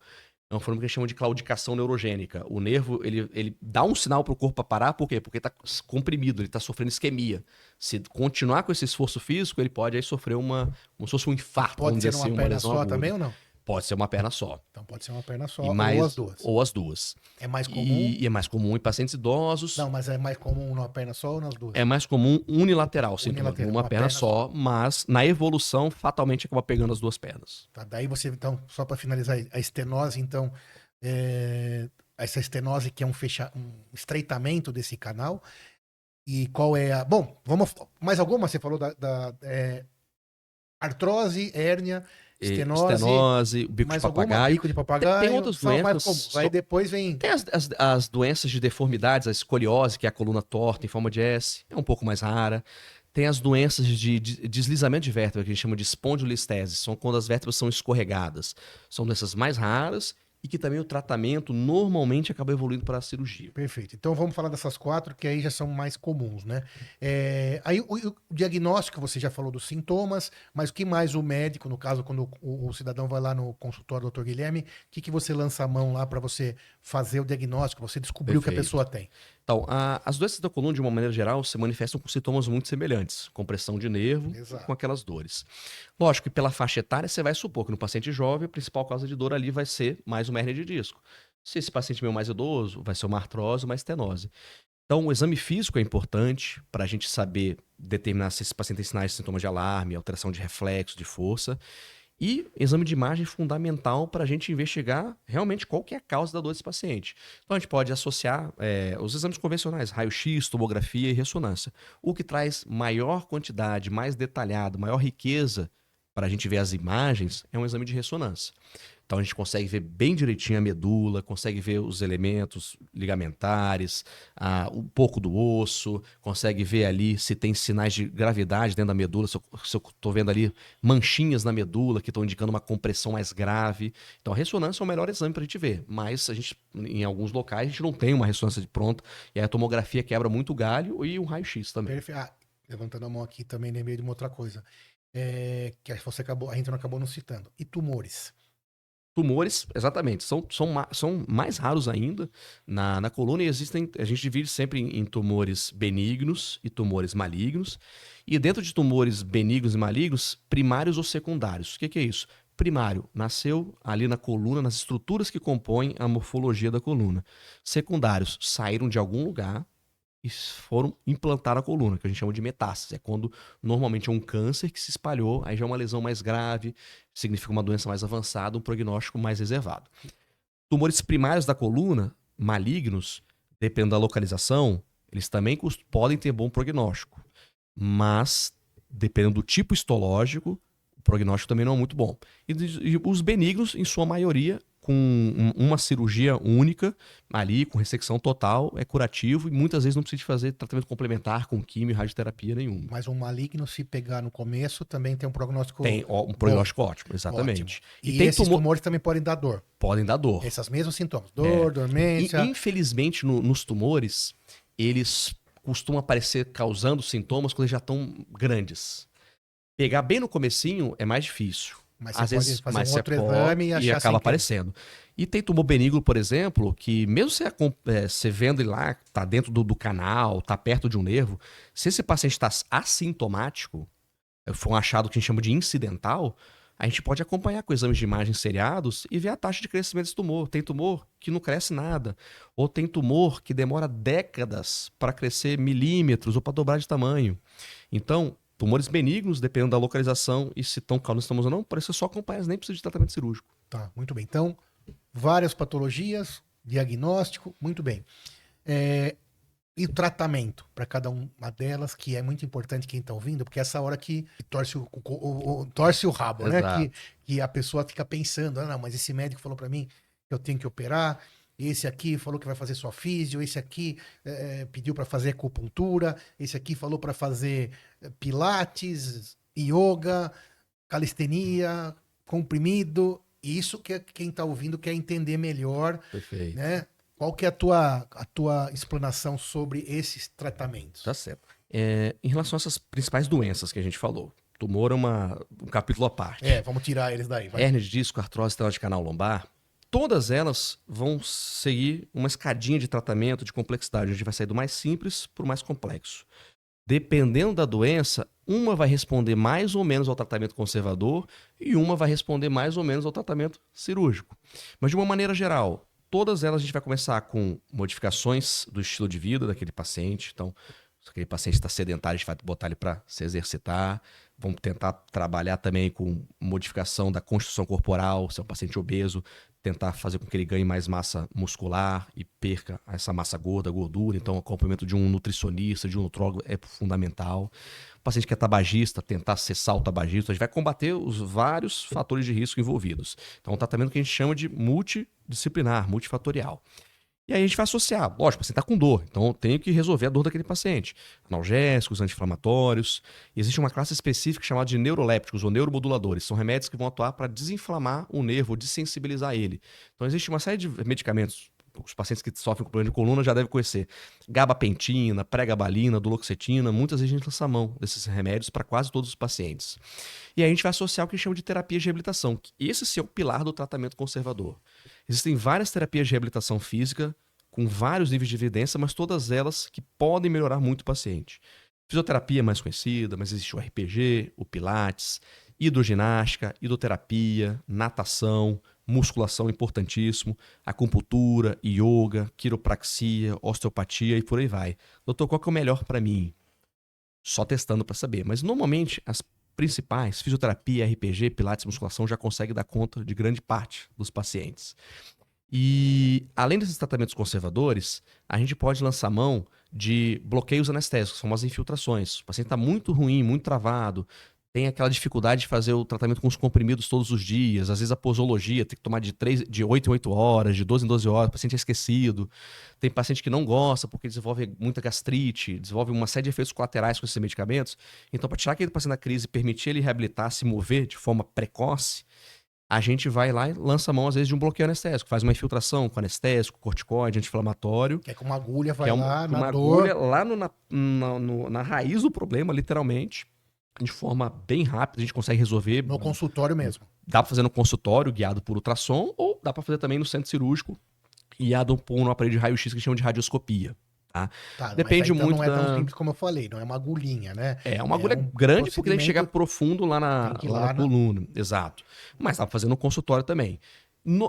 Speaker 1: É uma forma que eles chamam de claudicação neurogênica. O nervo, ele dá um sinal para o corpo parar, por quê? Porque está comprimido, ele está sofrendo isquemia. Se continuar com esse esforço físico, ele pode aí sofrer como se fosse um infarto.
Speaker 2: Pode ser uma perna só
Speaker 1: aguda.
Speaker 2: também ou não?
Speaker 1: Pode ser uma perna só.
Speaker 2: Então pode ser uma perna só,
Speaker 1: E
Speaker 2: ou as duas.
Speaker 1: Ou as duas.
Speaker 2: É mais comum?
Speaker 1: E é mais comum em pacientes idosos.
Speaker 2: Não, mas é mais comum numa perna só ou nas duas?
Speaker 1: É mais comum unilateral, sintoma,
Speaker 2: Unilateral,
Speaker 1: uma
Speaker 2: uma
Speaker 1: perna
Speaker 2: perna
Speaker 1: só, mas na evolução, fatalmente acaba pegando as duas pernas.
Speaker 2: Tá, daí você, então, só para finalizar, a estenose, então, essa estenose que é um estreitamento desse canal, E qual é a. Bom, vamos. Mais alguma? Você falou artrose, hérnia, estenose,
Speaker 1: Estenose, o bico de
Speaker 2: mais alguma?
Speaker 1: papagaio.
Speaker 2: Bico de
Speaker 1: Tem
Speaker 2: papagaio,
Speaker 1: outras
Speaker 2: são as mais
Speaker 1: doenças.
Speaker 2: comuns. Aí depois vem.
Speaker 1: Tem as doenças de deformidades, a escoliose, que é a coluna torta em forma de S, é um pouco mais rara. Tem as doenças de deslizamento de vértebra, que a gente chama de espondilolistese, são quando as vértebras são escorregadas. São doenças mais raras e que também o tratamento normalmente acaba evoluindo para a cirurgia.
Speaker 2: Perfeito. Então vamos falar dessas 4, que aí já são mais comuns, né? Aí o diagnóstico, você já falou dos sintomas, mas o que mais o médico, no caso, quando o cidadão vai lá no consultório do Dr. Guilherme, o que você lança a mão lá para você fazer o diagnóstico, você descobrir o que a
Speaker 1: Perfeito.
Speaker 2: pessoa tem?
Speaker 1: Então, as doenças da coluna, de uma maneira geral, se manifestam com sintomas muito semelhantes, compressão de nervo,
Speaker 2: Exato.
Speaker 1: com aquelas dores. Lógico que pela faixa etária, você vai supor que no paciente jovem, a principal causa de dor ali vai ser mais uma hérnia de disco. Se esse paciente meio mais idoso, vai ser uma artrose, uma estenose. Então, o exame físico é importante para a gente saber determinar se esse paciente tem sinais de sintomas de alarme, alteração de reflexo, de força. E exame de imagem fundamental para a gente investigar realmente qual que é a causa da dor desse paciente. Então a gente pode associar os exames convencionais, raio-x, tomografia e ressonância. O que traz maior quantidade, mais detalhado, maior riqueza para a gente ver as imagens é um exame de ressonância. Então a gente consegue ver bem direitinho a medula, consegue ver os elementos ligamentares, um pouco do osso, consegue ver ali se tem sinais de gravidade dentro da medula, se eu estou vendo ali manchinhas na medula que estão indicando uma compressão mais grave. Então a ressonância é o melhor exame para a gente ver, mas a gente, em alguns locais a gente não tem uma ressonância de pronta, e aí a tomografia quebra muito o galho e um raio-x também.
Speaker 2: Perfeito. Levantando a mão aqui também, lembrei de uma outra coisa, que a gente não acabou não citando. E tumores?
Speaker 1: Tumores, exatamente, são mais raros ainda na coluna, e existem, a gente divide sempre em tumores benignos e tumores malignos. E dentro de tumores benignos e malignos, primários ou secundários. O que é isso? Primário, nasceu ali na coluna, nas estruturas que compõem a morfologia da coluna. Secundários, saíram de algum lugar e foram implantar a coluna, que a gente chama de metástase. É quando normalmente é um câncer que se espalhou, aí já é uma lesão mais grave, significa uma doença mais avançada, um prognóstico mais reservado. Tumores primários da coluna, malignos, dependendo da localização, eles também podem ter bom prognóstico, mas dependendo do tipo histológico, o prognóstico também não é muito bom. E os benignos, em sua maioria, com uma cirurgia única, ali, com ressecção total, é curativo e muitas vezes não precisa de fazer tratamento complementar com quimio e radioterapia nenhuma.
Speaker 2: Mas um maligno, se pegar no começo, também tem um prognóstico
Speaker 1: Tem um prognóstico ótimo, exatamente.
Speaker 2: Ótimo. E tem esses tumores também podem dar dor.
Speaker 1: Podem dar dor.
Speaker 2: Esses mesmos sintomas. Dor, dormência.
Speaker 1: Infelizmente, nos tumores, eles costumam aparecer causando sintomas quando eles já estão grandes. Pegar bem no comecinho é mais difícil.
Speaker 2: Mas
Speaker 1: às vezes
Speaker 2: pode fazer um outro exame e achar
Speaker 1: acaba aparecendo. E tem tumor benigno, por exemplo, que mesmo você vendo ele lá, tá dentro do canal, tá perto de um nervo, se esse paciente está assintomático, foi um achado que a gente chama de incidental, a gente pode acompanhar com exames de imagem seriados e ver a taxa de crescimento desse tumor. Tem tumor que não cresce nada, ou tem tumor que demora décadas para crescer milímetros ou para dobrar de tamanho. Então, tumores benignos, dependendo da localização e se estão causando sintomas ou não, parece só acompanhar, nem precisa de tratamento cirúrgico.
Speaker 2: Tá, muito bem. Então, várias patologias, diagnóstico, muito bem. E o tratamento para cada uma delas, que é muito importante quem está ouvindo, porque é essa hora que torce o rabo,
Speaker 1: Exato.
Speaker 2: né? Que a pessoa fica pensando, não, mas esse médico falou para mim que eu tenho que operar, esse aqui falou que vai fazer só físio, esse aqui pediu para fazer acupuntura, esse aqui falou para fazer pilates, yoga, calistenia, comprimido. Isso que quem está ouvindo quer entender melhor.
Speaker 1: Perfeito.
Speaker 2: Né? Qual que é a tua explanação sobre esses tratamentos?
Speaker 1: Tá certo. Em relação a essas principais doenças que a gente falou, tumor é um capítulo à parte.
Speaker 2: Vamos tirar eles daí. Vai.
Speaker 1: Hérnia de disco, artrose, estenose de canal lombar, todas elas vão seguir uma escadinha de tratamento de complexidade. A gente vai sair do mais simples para o mais complexo. Dependendo da doença, uma vai responder mais ou menos ao tratamento conservador e uma vai responder mais ou menos ao tratamento cirúrgico. Mas de uma maneira geral, todas elas a gente vai começar com modificações do estilo de vida daquele paciente. Então, Se aquele paciente está sedentário, a gente vai botar ele para se exercitar. Vamos tentar trabalhar também com modificação da constituição corporal, se é um paciente obeso, tentar fazer com que ele ganhe mais massa muscular e perca essa massa gorda, gordura. Então, o acompanhamento de um nutricionista, de um nutrólogo é fundamental. O paciente que é tabagista, tentar cessar o tabagismo. A gente vai combater os vários fatores de risco envolvidos. Então, é um tratamento que a gente chama de multidisciplinar, multifatorial. E aí a gente vai associar. Lógico, você está com dor, então eu tenho que resolver a dor daquele paciente. Analgésicos, anti-inflamatórios. E existe uma classe específica chamada de neurolépticos ou neuromoduladores. São remédios que vão atuar para desinflamar o nervo, dessensibilizar ele. Então existe uma série de medicamentos. Os pacientes que sofrem com problema de coluna já devem conhecer. Gabapentina, pregabalina, duloxetina. Muitas vezes a gente lança a mão desses remédios para quase todos os pacientes. E aí a gente vai associar o que a gente chama de terapia de reabilitação. Esse sim é o pilar do tratamento conservador. Existem várias terapias de reabilitação física, com vários níveis de evidência, mas todas elas que podem melhorar muito o paciente. Fisioterapia é mais conhecida, mas existe o RPG, o Pilates, hidroginástica, hidroterapia, natação, musculação importantíssimo, acupuntura, yoga, quiropraxia, osteopatia e por aí vai. Doutor, qual que é o melhor para mim? Só testando para saber. Mas normalmente as principais, fisioterapia, RPG, pilates, musculação, já consegue dar conta de grande parte dos pacientes. E além desses tratamentos conservadores, a gente pode lançar mão de bloqueios anestésicos, são as infiltrações. O paciente está muito ruim, muito travado, tem aquela dificuldade de fazer o tratamento com os comprimidos todos os dias, às vezes a posologia tem que tomar de 8 em 8 horas, de 12 em 12 horas, o paciente é esquecido. Tem paciente que não gosta porque desenvolve muita gastrite, desenvolve uma série de efeitos colaterais com esses medicamentos. Então, para tirar aquele paciente da crise e permitir ele reabilitar, se mover de forma precoce, a gente vai lá e lança a mão, às vezes, de um bloqueio anestésico. Faz uma infiltração com anestésico, corticoide, anti-inflamatório.
Speaker 2: Que é com uma agulha, vai
Speaker 1: que é
Speaker 2: lá, na
Speaker 1: uma
Speaker 2: dor.
Speaker 1: agulha lá na raiz do problema, literalmente. De forma bem rápida, a gente consegue resolver.
Speaker 2: No consultório mesmo.
Speaker 1: Dá para fazer no consultório, guiado por ultrassom, ou dá para fazer também no centro cirúrgico, guiado por um aparelho de raio-x que chama de radioscopia. Tá?
Speaker 2: Tá,
Speaker 1: Depende
Speaker 2: então
Speaker 1: muito
Speaker 2: não é tão
Speaker 1: da...
Speaker 2: simples como eu falei, não é uma agulhinha, né?
Speaker 1: É uma agulha grande porque tem que chegar profundo lá na coluna. Exato. Mas dá pra fazer no consultório também.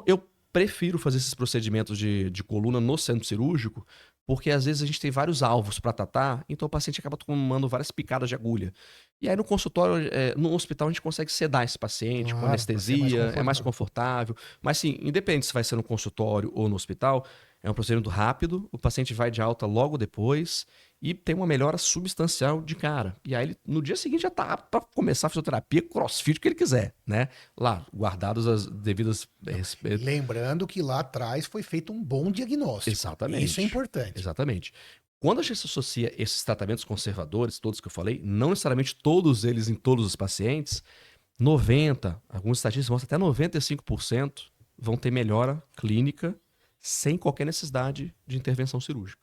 Speaker 1: Eu prefiro fazer esses procedimentos de coluna no centro cirúrgico porque às vezes a gente tem vários alvos para tratar, então o paciente acaba tomando várias picadas de agulha. E aí no consultório, no hospital, a gente consegue sedar esse paciente com anestesia, é mais confortável. Mas sim, independente se vai ser no consultório ou no hospital, é um procedimento rápido, o paciente vai de alta logo depois e tem uma melhora substancial de cara. E aí, no dia seguinte, já tá apto para começar a fisioterapia, crossfit, o que ele quiser, né? Lá, guardadas as devidas...
Speaker 2: Lembrando que lá atrás foi feito um bom diagnóstico.
Speaker 1: Exatamente.
Speaker 2: Isso é importante.
Speaker 1: Exatamente. Quando a gente associa esses tratamentos conservadores, todos que eu falei, não necessariamente todos eles em todos os pacientes, 90%, alguns estatísticos mostram até 95% vão ter melhora clínica sem qualquer necessidade de intervenção cirúrgica.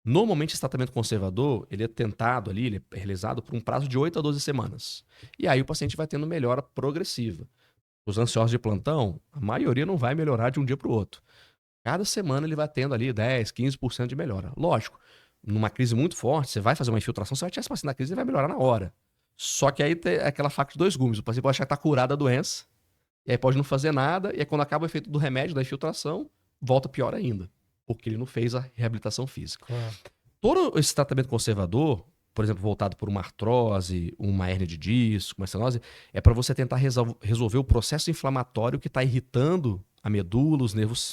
Speaker 1: Normalmente, esse tratamento conservador, ele é tentado ali, ele é realizado por um prazo de 8 a 12 semanas. E aí o paciente vai tendo melhora progressiva. Os ansiosos de plantão, a maioria não vai melhorar de um dia para o outro. Cada semana ele vai tendo ali 10, 15% de melhora. Lógico, numa crise muito forte, você vai fazer uma infiltração, você vai tirar esse paciente na crise e vai melhorar na hora. Só que aí tem aquela faca de dois gumes. O paciente pode achar que está curado da doença, e aí pode não fazer nada, e aí quando acaba o efeito do remédio, da infiltração, volta pior ainda, porque ele não fez a reabilitação física. Todo esse tratamento conservador, por exemplo, voltado por uma artrose, uma hérnia de disco, uma estenose, é para você tentar resolver o processo inflamatório que está irritando a medula,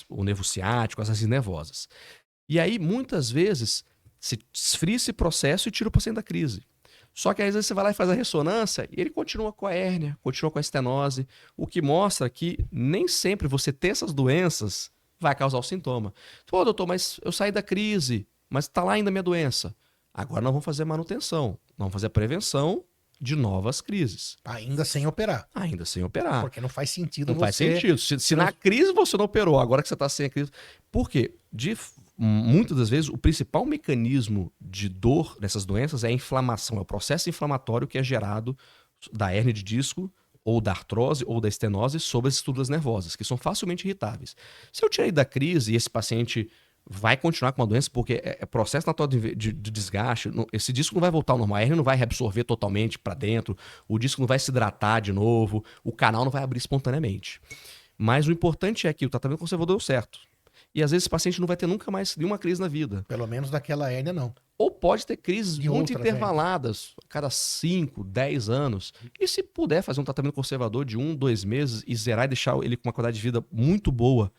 Speaker 1: o nervo ciático, as raízes nervosas. E aí, muitas vezes, se esfria esse processo e tira o paciente da crise. Só que às vezes você vai lá e faz a ressonância e ele continua com a hérnia, continua com a estenose, o que mostra que nem sempre você ter essas doenças vai causar o sintoma. Pô, doutor, mas eu saí da crise, mas está lá ainda a minha doença. Agora nós vamos fazer manutenção, nós vamos fazer a prevenção de novas crises.
Speaker 2: Ainda sem operar.
Speaker 1: Ainda sem operar.
Speaker 2: Porque não faz sentido
Speaker 1: Não faz sentido. Se na crise você não operou, agora que você está sem a crise... Por quê? Muitas das vezes, o principal mecanismo de dor nessas doenças é a inflamação, é o processo inflamatório que é gerado da hérnia de disco ou da artrose ou da estenose sobre as estruturas nervosas, que são facilmente irritáveis. Se eu tirei da crise e esse paciente vai continuar com uma doença, porque é processo natural de desgaste, esse disco não vai voltar ao normal, a hérnia não vai reabsorver totalmente para dentro, o disco não vai se hidratar de novo, o canal não vai abrir espontaneamente. Mas o importante é que o tratamento conservador deu certo. E às vezes esse paciente não vai ter nunca mais nenhuma crise na vida.
Speaker 2: Pelo menos daquela hérnia, não.
Speaker 1: Ou pode ter crises
Speaker 2: De
Speaker 1: muito
Speaker 2: outras,
Speaker 1: intervaladas, a cada 5, 10 anos. E se puder fazer um tratamento conservador de 1, 2 meses e zerar e deixar ele com uma qualidade de vida muito boa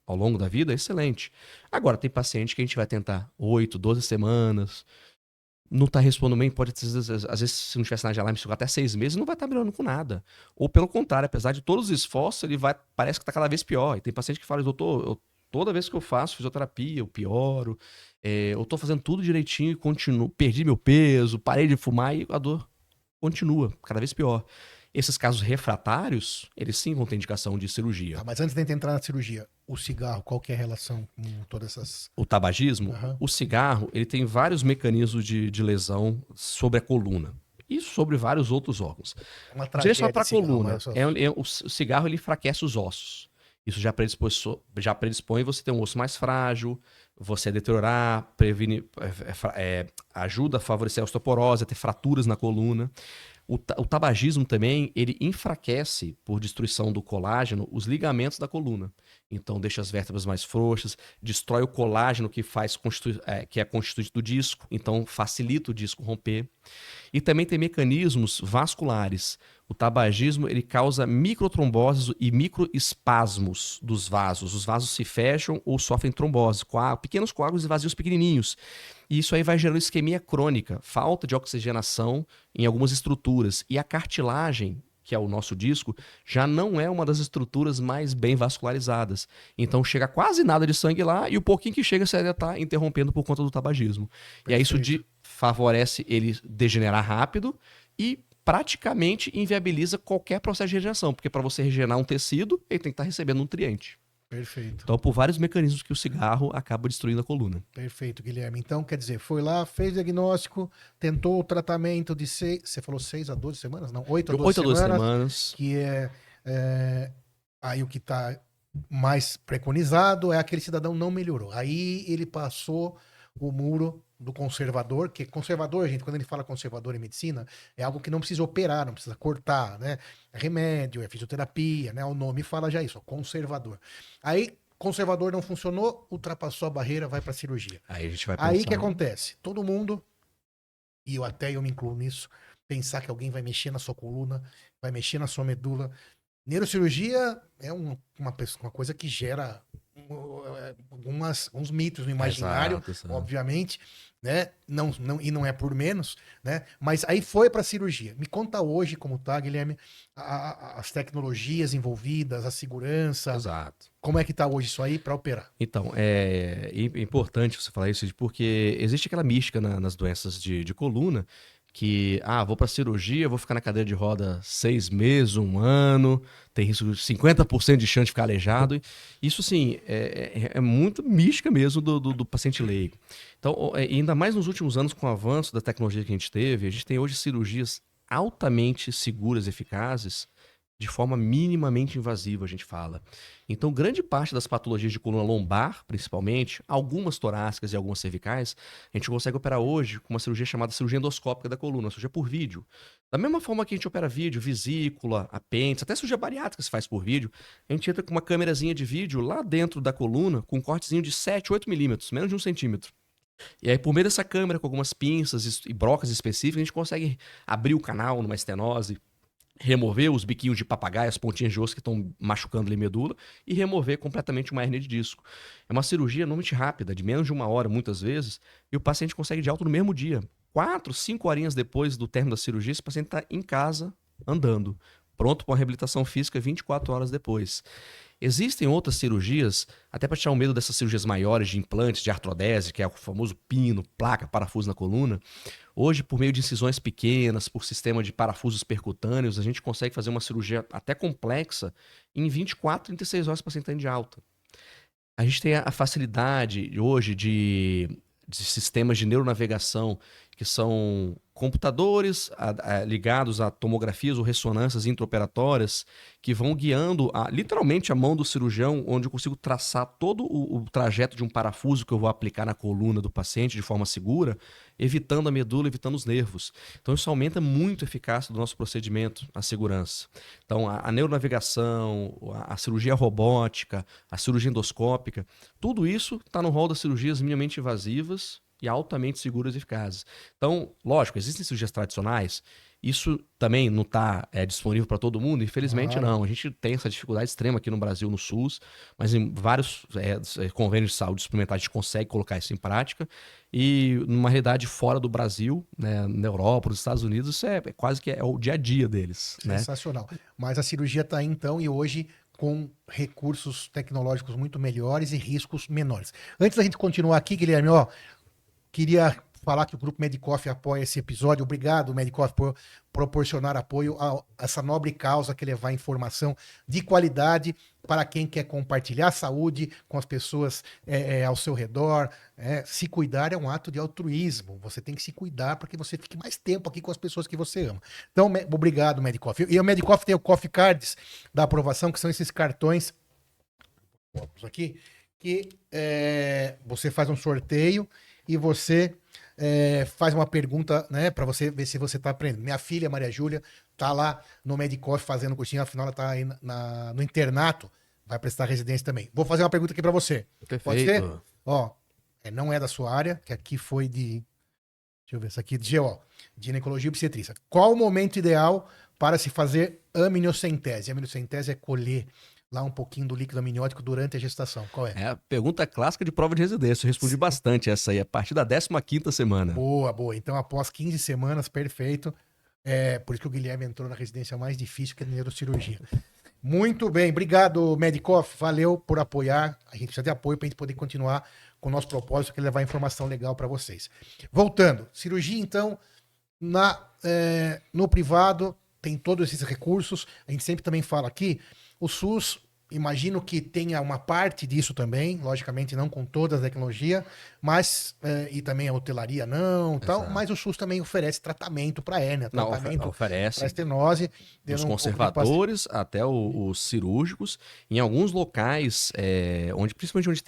Speaker 1: ao longo da vida, excelente. Agora, tem paciente que a gente vai tentar 8, 12 semanas, não está respondendo bem, pode às vezes, se não tiver sinal de alarme, ficar até 6 meses, não vai estar melhorando com nada. Ou pelo contrário, apesar de todos os esforços, ele vai, parece que está cada vez pior. E tem paciente que fala, doutor, toda vez que eu faço fisioterapia, eu pioro, eu estou fazendo tudo direitinho e continuo, perdi meu peso, parei de fumar e a dor continua, cada vez pior. Esses casos refratários, eles sim vão ter indicação de cirurgia.
Speaker 2: Tá, mas antes de entrar na cirurgia, o cigarro, qual que é a relação com todas essas...
Speaker 1: O tabagismo, o cigarro, ele tem vários mecanismos de lesão sobre a coluna e sobre vários outros órgãos. Direcionado para a coluna, o cigarro ele enfraquece os ossos. Isso já predispõe você ter um osso mais frágil, você deteriorar, ajuda a favorecer a osteoporose, a ter fraturas na coluna. O tabagismo também, ele enfraquece, por destruição do colágeno, os ligamentos da coluna. Então, deixa as vértebras mais frouxas, destrói o colágeno que é constituinte do disco, então facilita o disco romper. E também tem mecanismos vasculares. O tabagismo, ele causa microtromboses e microespasmos dos vasos. Os vasos se fecham ou sofrem trombose, pequenos coágulos e vazios pequenininhos. E isso aí vai gerando isquemia crônica, falta de oxigenação em algumas estruturas. E a cartilagem, que é o nosso disco, já não é uma das estruturas mais bem vascularizadas. Então chega quase nada de sangue lá e o pouquinho que chega você ainda está interrompendo por conta do tabagismo. Perfeito. E aí isso favorece ele degenerar rápido e praticamente inviabiliza qualquer processo de regeneração, porque para você regenerar um tecido, ele tem que estar recebendo nutriente.
Speaker 2: Perfeito.
Speaker 1: Então, por vários mecanismos que o cigarro acaba destruindo a coluna.
Speaker 2: Perfeito, Guilherme. Então, quer dizer, foi lá, fez diagnóstico, tentou o tratamento de você falou 6 a 12 semanas? Não, 8 a 12 semanas. Que aí o que está mais preconizado é aquele cidadão não melhorou. Aí ele passou o muro do conservador, que conservador, gente, quando ele fala conservador em medicina, é algo que não precisa operar, não precisa cortar, né? É remédio, é fisioterapia, né? O nome fala já isso, conservador. Aí, conservador não funcionou, ultrapassou a barreira, vai para cirurgia.
Speaker 1: Aí a gente vai pensar...
Speaker 2: Aí que acontece? Todo mundo, e eu me incluo nisso, pensar que alguém vai mexer na sua coluna, vai mexer na sua medula. Neurocirurgia é uma coisa que gera alguns mitos no imaginário, exato, obviamente, né? E não é por menos, né? Mas aí foi para cirurgia. Me conta hoje como tá, Guilherme, as tecnologias envolvidas, a segurança.
Speaker 1: Exato.
Speaker 2: Como é que tá hoje isso aí para operar?
Speaker 1: Então, é importante você falar isso, porque existe aquela mística nas doenças de coluna, que, vou para cirurgia, vou ficar na cadeira de roda 6 meses, 1 ano, tem risco de 50% de chance de ficar aleijado. Isso, sim, é muito mística mesmo do paciente leigo. Então, ainda mais nos últimos anos, com o avanço da tecnologia que a gente tem hoje cirurgias altamente seguras e eficazes, de forma minimamente invasiva, a gente fala. Então, grande parte das patologias de coluna lombar, principalmente, algumas torácicas e algumas cervicais, a gente consegue operar hoje com uma cirurgia chamada cirurgia endoscópica da coluna, cirurgia por vídeo. Da mesma forma que a gente opera vídeo, vesícula, apêndice, até cirurgia bariátrica se faz por vídeo, a gente entra com uma câmerazinha de vídeo lá dentro da coluna, com um cortezinho de 7, 8 milímetros, menos de 1 centímetro. E aí, por meio dessa câmera, com algumas pinças e brocas específicas, a gente consegue abrir o canal numa estenose, remover os biquinhos de papagaio, as pontinhas de osso que estão machucando a medula e remover completamente uma hérnia de disco. É uma cirurgia normalmente rápida, de menos de 1 hora, muitas vezes, e o paciente consegue de alta no mesmo dia. 4, 5 horinhas depois do término da cirurgia, esse paciente está em casa, andando, pronto para uma reabilitação física 24 horas depois. Existem outras cirurgias, até para tirar o medo dessas cirurgias maiores de implantes, de artrodese, que é o famoso pino, placa, parafuso na coluna. Hoje, por meio de incisões pequenas, por sistema de parafusos percutâneos, a gente consegue fazer uma cirurgia até complexa em 24, 36 horas para o paciente estar de alta. A gente tem a facilidade hoje de sistemas de neuronavegação, que são computadores ligados a tomografias ou ressonâncias intraoperatórias que vão guiando literalmente a mão do cirurgião, onde eu consigo traçar todo o trajeto de um parafuso que eu vou aplicar na coluna do paciente de forma segura, evitando a medula, evitando os nervos. Então isso aumenta muito a eficácia do nosso procedimento, a segurança. Então a neuronavegação, a cirurgia robótica, a cirurgia endoscópica, tudo isso está no rol das cirurgias minimamente invasivas e altamente seguras e eficazes. Então, lógico, existem cirurgias tradicionais, isso também não está disponível para todo mundo? Infelizmente
Speaker 2: Claro.
Speaker 1: não. A gente tem essa dificuldade extrema aqui no Brasil, no SUS, mas em vários convênios de saúde suplementar a gente consegue colocar isso em prática. E numa realidade fora do Brasil, né, na Europa, nos Estados Unidos, isso é quase que é o dia a dia deles. Né?
Speaker 2: Sensacional. Mas a cirurgia está aí então e hoje com recursos tecnológicos muito melhores e riscos menores. Antes da gente continuar aqui, Guilherme, ó, queria falar que o Grupo Medicoff apoia esse episódio. Obrigado, Medicoff, por proporcionar apoio a essa nobre causa que é levar informação de qualidade para quem quer compartilhar saúde com as pessoas ao seu redor. Se cuidar é um ato de altruísmo. Você tem que se cuidar para que você fique mais tempo aqui com as pessoas que você ama. Então, obrigado, Medicoff. E o Medicoff tem o Coffee Cards da aprovação, que são esses cartões aqui, que você faz um sorteio e você faz uma pergunta, né, para você ver se você está aprendendo. Minha filha, Maria Júlia, tá lá no Medicoff fazendo cursinho, afinal ela tá aí no internato, vai prestar residência também. Vou fazer uma pergunta aqui para você.
Speaker 1: Perfeito.
Speaker 2: Pode ser? Ó, não é da sua área, que aqui foi de... Deixa eu ver, isso aqui de GO, ginecologia e obstetrícia. Qual o momento ideal para se fazer amniocentese? A amniocentese é colher lá um pouquinho do líquido amniótico durante a gestação. Qual é?
Speaker 1: É a pergunta clássica de prova de residência. Eu respondi bastante essa aí, a partir da 15ª semana.
Speaker 2: Boa, boa. Então, após 15 semanas, perfeito. Por isso que o Guilherme entrou na residência mais difícil, que é a neurocirurgia. Muito bem, obrigado, Medicoff. Valeu por apoiar. A gente precisa de apoio para a gente poder continuar com o nosso propósito, que é levar informação legal para vocês. Voltando, cirurgia, então, no privado, tem todos esses recursos. A gente sempre também fala aqui, o SUS, imagino que tenha uma parte disso também, logicamente não com toda a tecnologia, mas, e também a hotelaria não, tal, mas o SUS também oferece tratamento para hérnia, tratamento
Speaker 1: oferece
Speaker 2: para estenose.
Speaker 1: Dos conservadores até os cirúrgicos. Em alguns locais, principalmente onde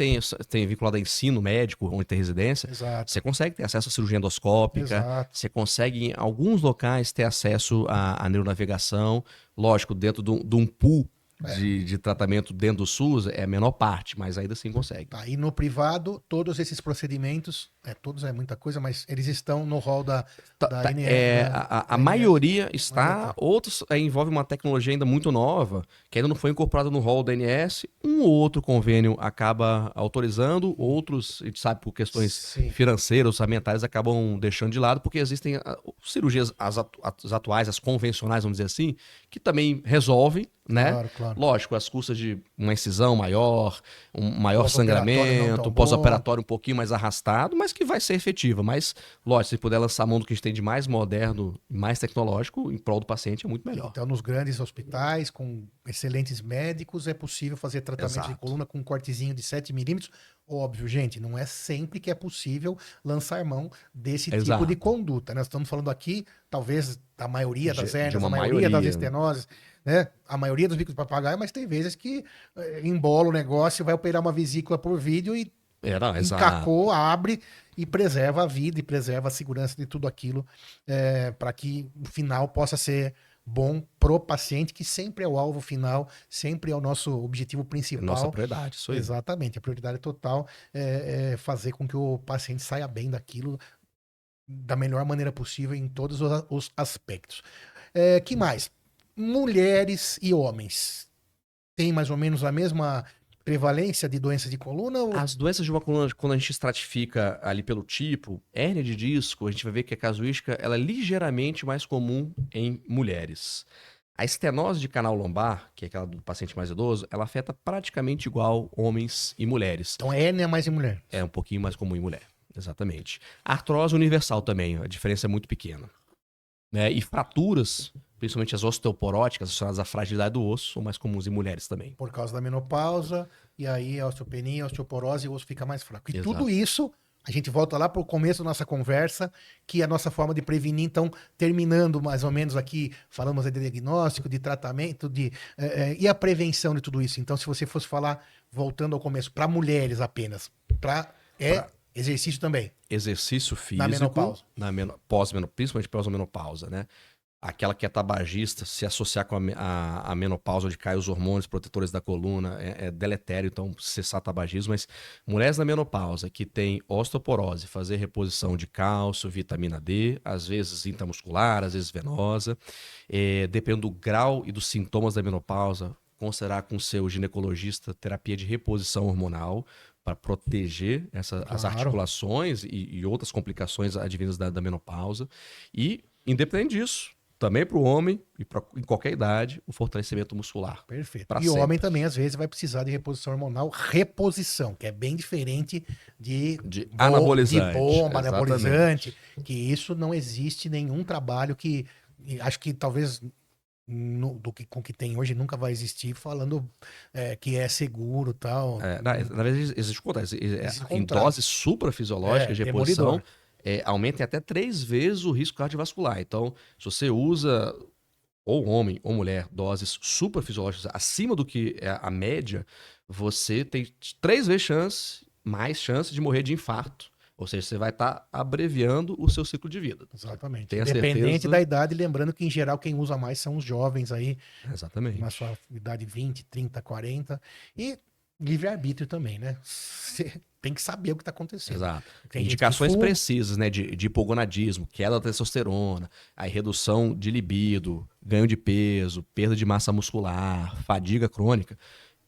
Speaker 1: tem vinculado a ensino médico, onde tem residência,
Speaker 2: Exato.
Speaker 1: você consegue ter acesso à cirurgia endoscópica,
Speaker 2: Exato.
Speaker 1: você consegue, em alguns locais, ter acesso à neuronavegação, lógico, dentro de um pool de tratamento dentro do SUS é a menor parte, mas ainda assim consegue.
Speaker 2: Aí no privado, todos esses procedimentos, todos é muita coisa, mas eles estão no rol da
Speaker 1: a maioria está, outros envolve uma tecnologia ainda muito nova, que ainda não foi incorporada no rol da ANS, um ou outro convênio acaba autorizando, outros, a gente sabe, por questões financeiras, orçamentárias, acabam deixando de lado, porque existem cirurgias as atuais, as convencionais, vamos dizer assim, que também resolvem, né?
Speaker 2: Claro, claro.
Speaker 1: Lógico, as custas de uma incisão maior, um maior sangramento, um pós-operatório um pouquinho mais arrastado, mas que vai ser efetiva. Mas, lógico, se puder lançar a mão do que a gente tem de mais moderno, mais tecnológico, em prol do paciente, é muito melhor.
Speaker 2: Então, nos grandes hospitais, com excelentes médicos, é possível fazer tratamento de coluna com um cortezinho de 7 milímetros. Óbvio, gente, não é sempre que é possível lançar mão desse tipo de conduta. Nós estamos falando aqui, talvez, da maioria das hérnias, a maioria das estenoses, né? A maioria dos bicos de papagaio, mas tem vezes que embola o negócio, vai operar uma vesícula por vídeo e encacou, abre e preserva a vida e preserva a segurança de tudo aquilo para que o final possa ser bom pro paciente, que sempre é o alvo final, sempre é o nosso objetivo principal.
Speaker 1: Nossa prioridade, isso aí.
Speaker 2: Exatamente, a prioridade total é fazer com que o paciente saia bem daquilo da melhor maneira possível em todos os aspectos. Que mais? Mulheres e homens têm mais ou menos a mesma prevalência de doenças de coluna? Ou...
Speaker 1: As doenças de uma coluna, quando a gente estratifica ali pelo tipo, hérnia de disco, a gente vai ver que a casuística ela é ligeiramente mais comum em mulheres. A estenose de canal lombar, que é aquela do paciente mais idoso, ela afeta praticamente igual homens e mulheres.
Speaker 2: Então hérnia é mais em mulher?
Speaker 1: É um pouquinho mais comum em mulher, exatamente. A artrose universal também, a diferença é muito pequena. E fraturas, principalmente as osteoporóticas, associadas à fragilidade do osso, são mais comuns em mulheres também.
Speaker 2: Por causa da menopausa, e aí a osteopenia, a osteoporose, o osso fica mais fraco. E
Speaker 1: Exato.
Speaker 2: Tudo isso, a gente volta lá para o começo da nossa conversa, que é a nossa forma de prevenir. Então, terminando mais ou menos aqui, falamos de diagnóstico, de tratamento, e a prevenção de tudo isso. Então, se você fosse falar, voltando ao começo, para mulheres apenas, exercício também.
Speaker 1: Exercício físico.
Speaker 2: Na menopausa.
Speaker 1: Pós-menopausa, principalmente pós-menopausa, né? aquela que é tabagista, se associar com a menopausa, onde caem os hormônios protetores da coluna, é deletério, então cessar tabagismo. Mas mulheres na menopausa que tem osteoporose, fazer reposição de cálcio, vitamina D, às vezes intramuscular, às vezes venosa, dependendo do grau e dos sintomas da menopausa, considerar com o seu ginecologista terapia de reposição hormonal para proteger as articulações e outras complicações advindas da menopausa. E, independente disso, também para o homem e em qualquer idade, o fortalecimento muscular.
Speaker 2: Perfeito. E o homem também, às vezes, vai precisar de reposição hormonal, reposição, que é bem diferente de
Speaker 1: anabolizante.
Speaker 2: De bomba, anabolizante, que isso não existe nenhum trabalho que, acho que talvez com que tem hoje nunca vai existir, falando que é seguro e tal.
Speaker 1: Na verdade, existe o contrário. Em doses suprafisiológicas de reposição, aumenta em até 3 vezes o risco cardiovascular. Então, se você usa, ou homem ou mulher, doses suprafisiológicas acima do que é a média, você tem 3 vezes mais chance de morrer de infarto. Ou seja, você vai estar abreviando o seu ciclo de vida.
Speaker 2: Exatamente. Independente da idade, lembrando que, em geral, quem usa mais são os jovens aí.
Speaker 1: Exatamente.
Speaker 2: Na sua idade 20, 30, 40. E livre-arbítrio também, né? Você tem que saber o que está acontecendo.
Speaker 1: Exato. Tem indicações precisas, né? De hipogonadismo, queda da testosterona, aí redução de libido, ganho de peso, perda de massa muscular, fadiga crônica.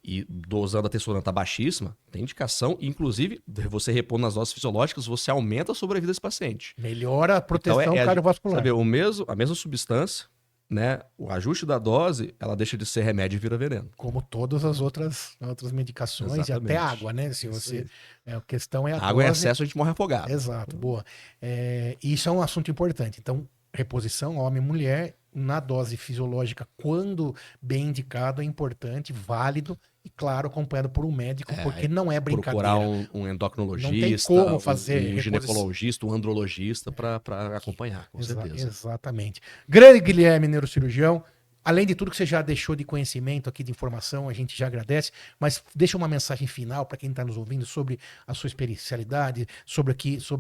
Speaker 1: E dosando a testosterona tá baixíssima, tem indicação, inclusive, você repondo nas doses fisiológicas, você aumenta a sobrevida desse paciente.
Speaker 2: Melhora a proteção cardiovascular.
Speaker 1: Sabe, a mesma substância, né? O ajuste da dose, ela deixa de ser remédio e vira veneno.
Speaker 2: Como todas as outras medicações. Exatamente. E até água, né? Se você, a questão é a
Speaker 1: água dose. Em excesso a gente morre afogado.
Speaker 2: Exato, boa. Isso é um assunto importante. Então, reposição homem e mulher na dose fisiológica, quando bem indicado, é importante, válido e, claro, acompanhado por um médico, porque não é brincadeira.
Speaker 1: Procurar um endocrinologista,
Speaker 2: não tem como fazer
Speaker 1: um ginecologista, um andrologista para acompanhar, com certeza.
Speaker 2: Exatamente. Grande Guilherme, neurocirurgião, além de tudo que você já deixou de conhecimento aqui, de informação, a gente já agradece, mas deixa uma mensagem final para quem está nos ouvindo sobre a sua especialidade, sobre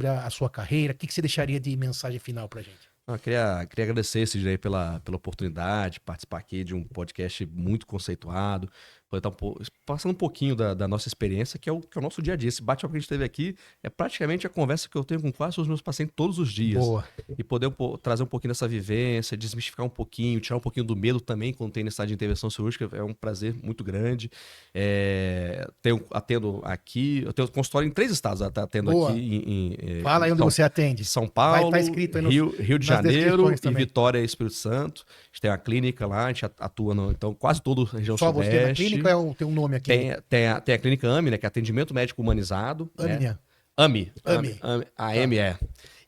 Speaker 2: a sua carreira. O que você deixaria de mensagem final para a gente?
Speaker 1: Eu queria agradecer, Sidney, pela oportunidade de participar aqui de um podcast muito conceituado, poder estar passando um pouquinho da nossa experiência, que é o nosso dia a dia. Esse bate-papo que a gente teve aqui é praticamente a conversa que eu tenho com quase os meus pacientes todos os dias.
Speaker 2: Boa.
Speaker 1: E poder trazer um pouquinho dessa vivência, desmistificar um pouquinho, tirar um pouquinho do medo também quando tem necessidade de intervenção cirúrgica, é um prazer muito grande. Atendo aqui, eu tenho consultório em 3 estados, atendo
Speaker 2: Boa.
Speaker 1: Aqui
Speaker 2: Fala aí onde você atende.
Speaker 1: São Paulo,
Speaker 2: vai estar escrito aí
Speaker 1: Rio de Janeiro e Vitória e Espírito Santo. A gente tem uma clínica lá, a gente atua então quase toda a região
Speaker 2: só
Speaker 1: sudeste.
Speaker 2: Só você na clínica tem um nome aqui?
Speaker 1: Tem a clínica AMI, né, que é atendimento médico humanizado.
Speaker 2: AMI.
Speaker 1: AMI.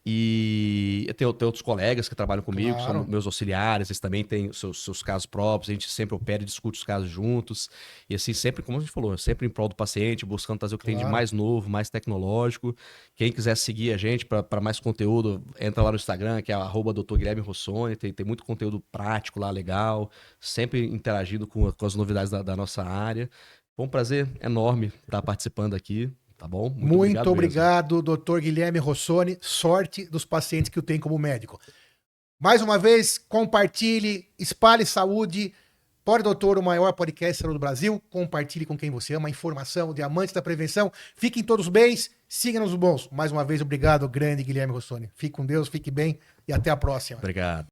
Speaker 1: E eu tenho outros colegas que trabalham comigo, claro. São meus auxiliares, eles também têm seus casos próprios, a gente sempre opera e discute os casos juntos. E assim, sempre, como a gente falou, sempre em prol do paciente, buscando trazer o que tem de mais novo, mais tecnológico. Quem quiser seguir a gente para mais conteúdo, entra lá no Instagram, que é @Dr. Guilherme Rossoni, tem muito conteúdo prático lá, legal, sempre interagindo com as novidades da nossa área. Foi um prazer enorme estar participando aqui. Tá bom?
Speaker 2: Muito obrigado, Dr. Guilherme Rossoni. Sorte dos pacientes que eu tenho como médico. Mais uma vez, compartilhe, espalhe saúde. Pode Doutor, o maior podcast do Brasil. Compartilhe com quem você ama. Informação, diamantes da prevenção. Fiquem todos bem. Siga-nos bons. Mais uma vez, obrigado, grande Guilherme Rossoni. Fique com Deus, fique bem e até a próxima.
Speaker 1: Obrigado.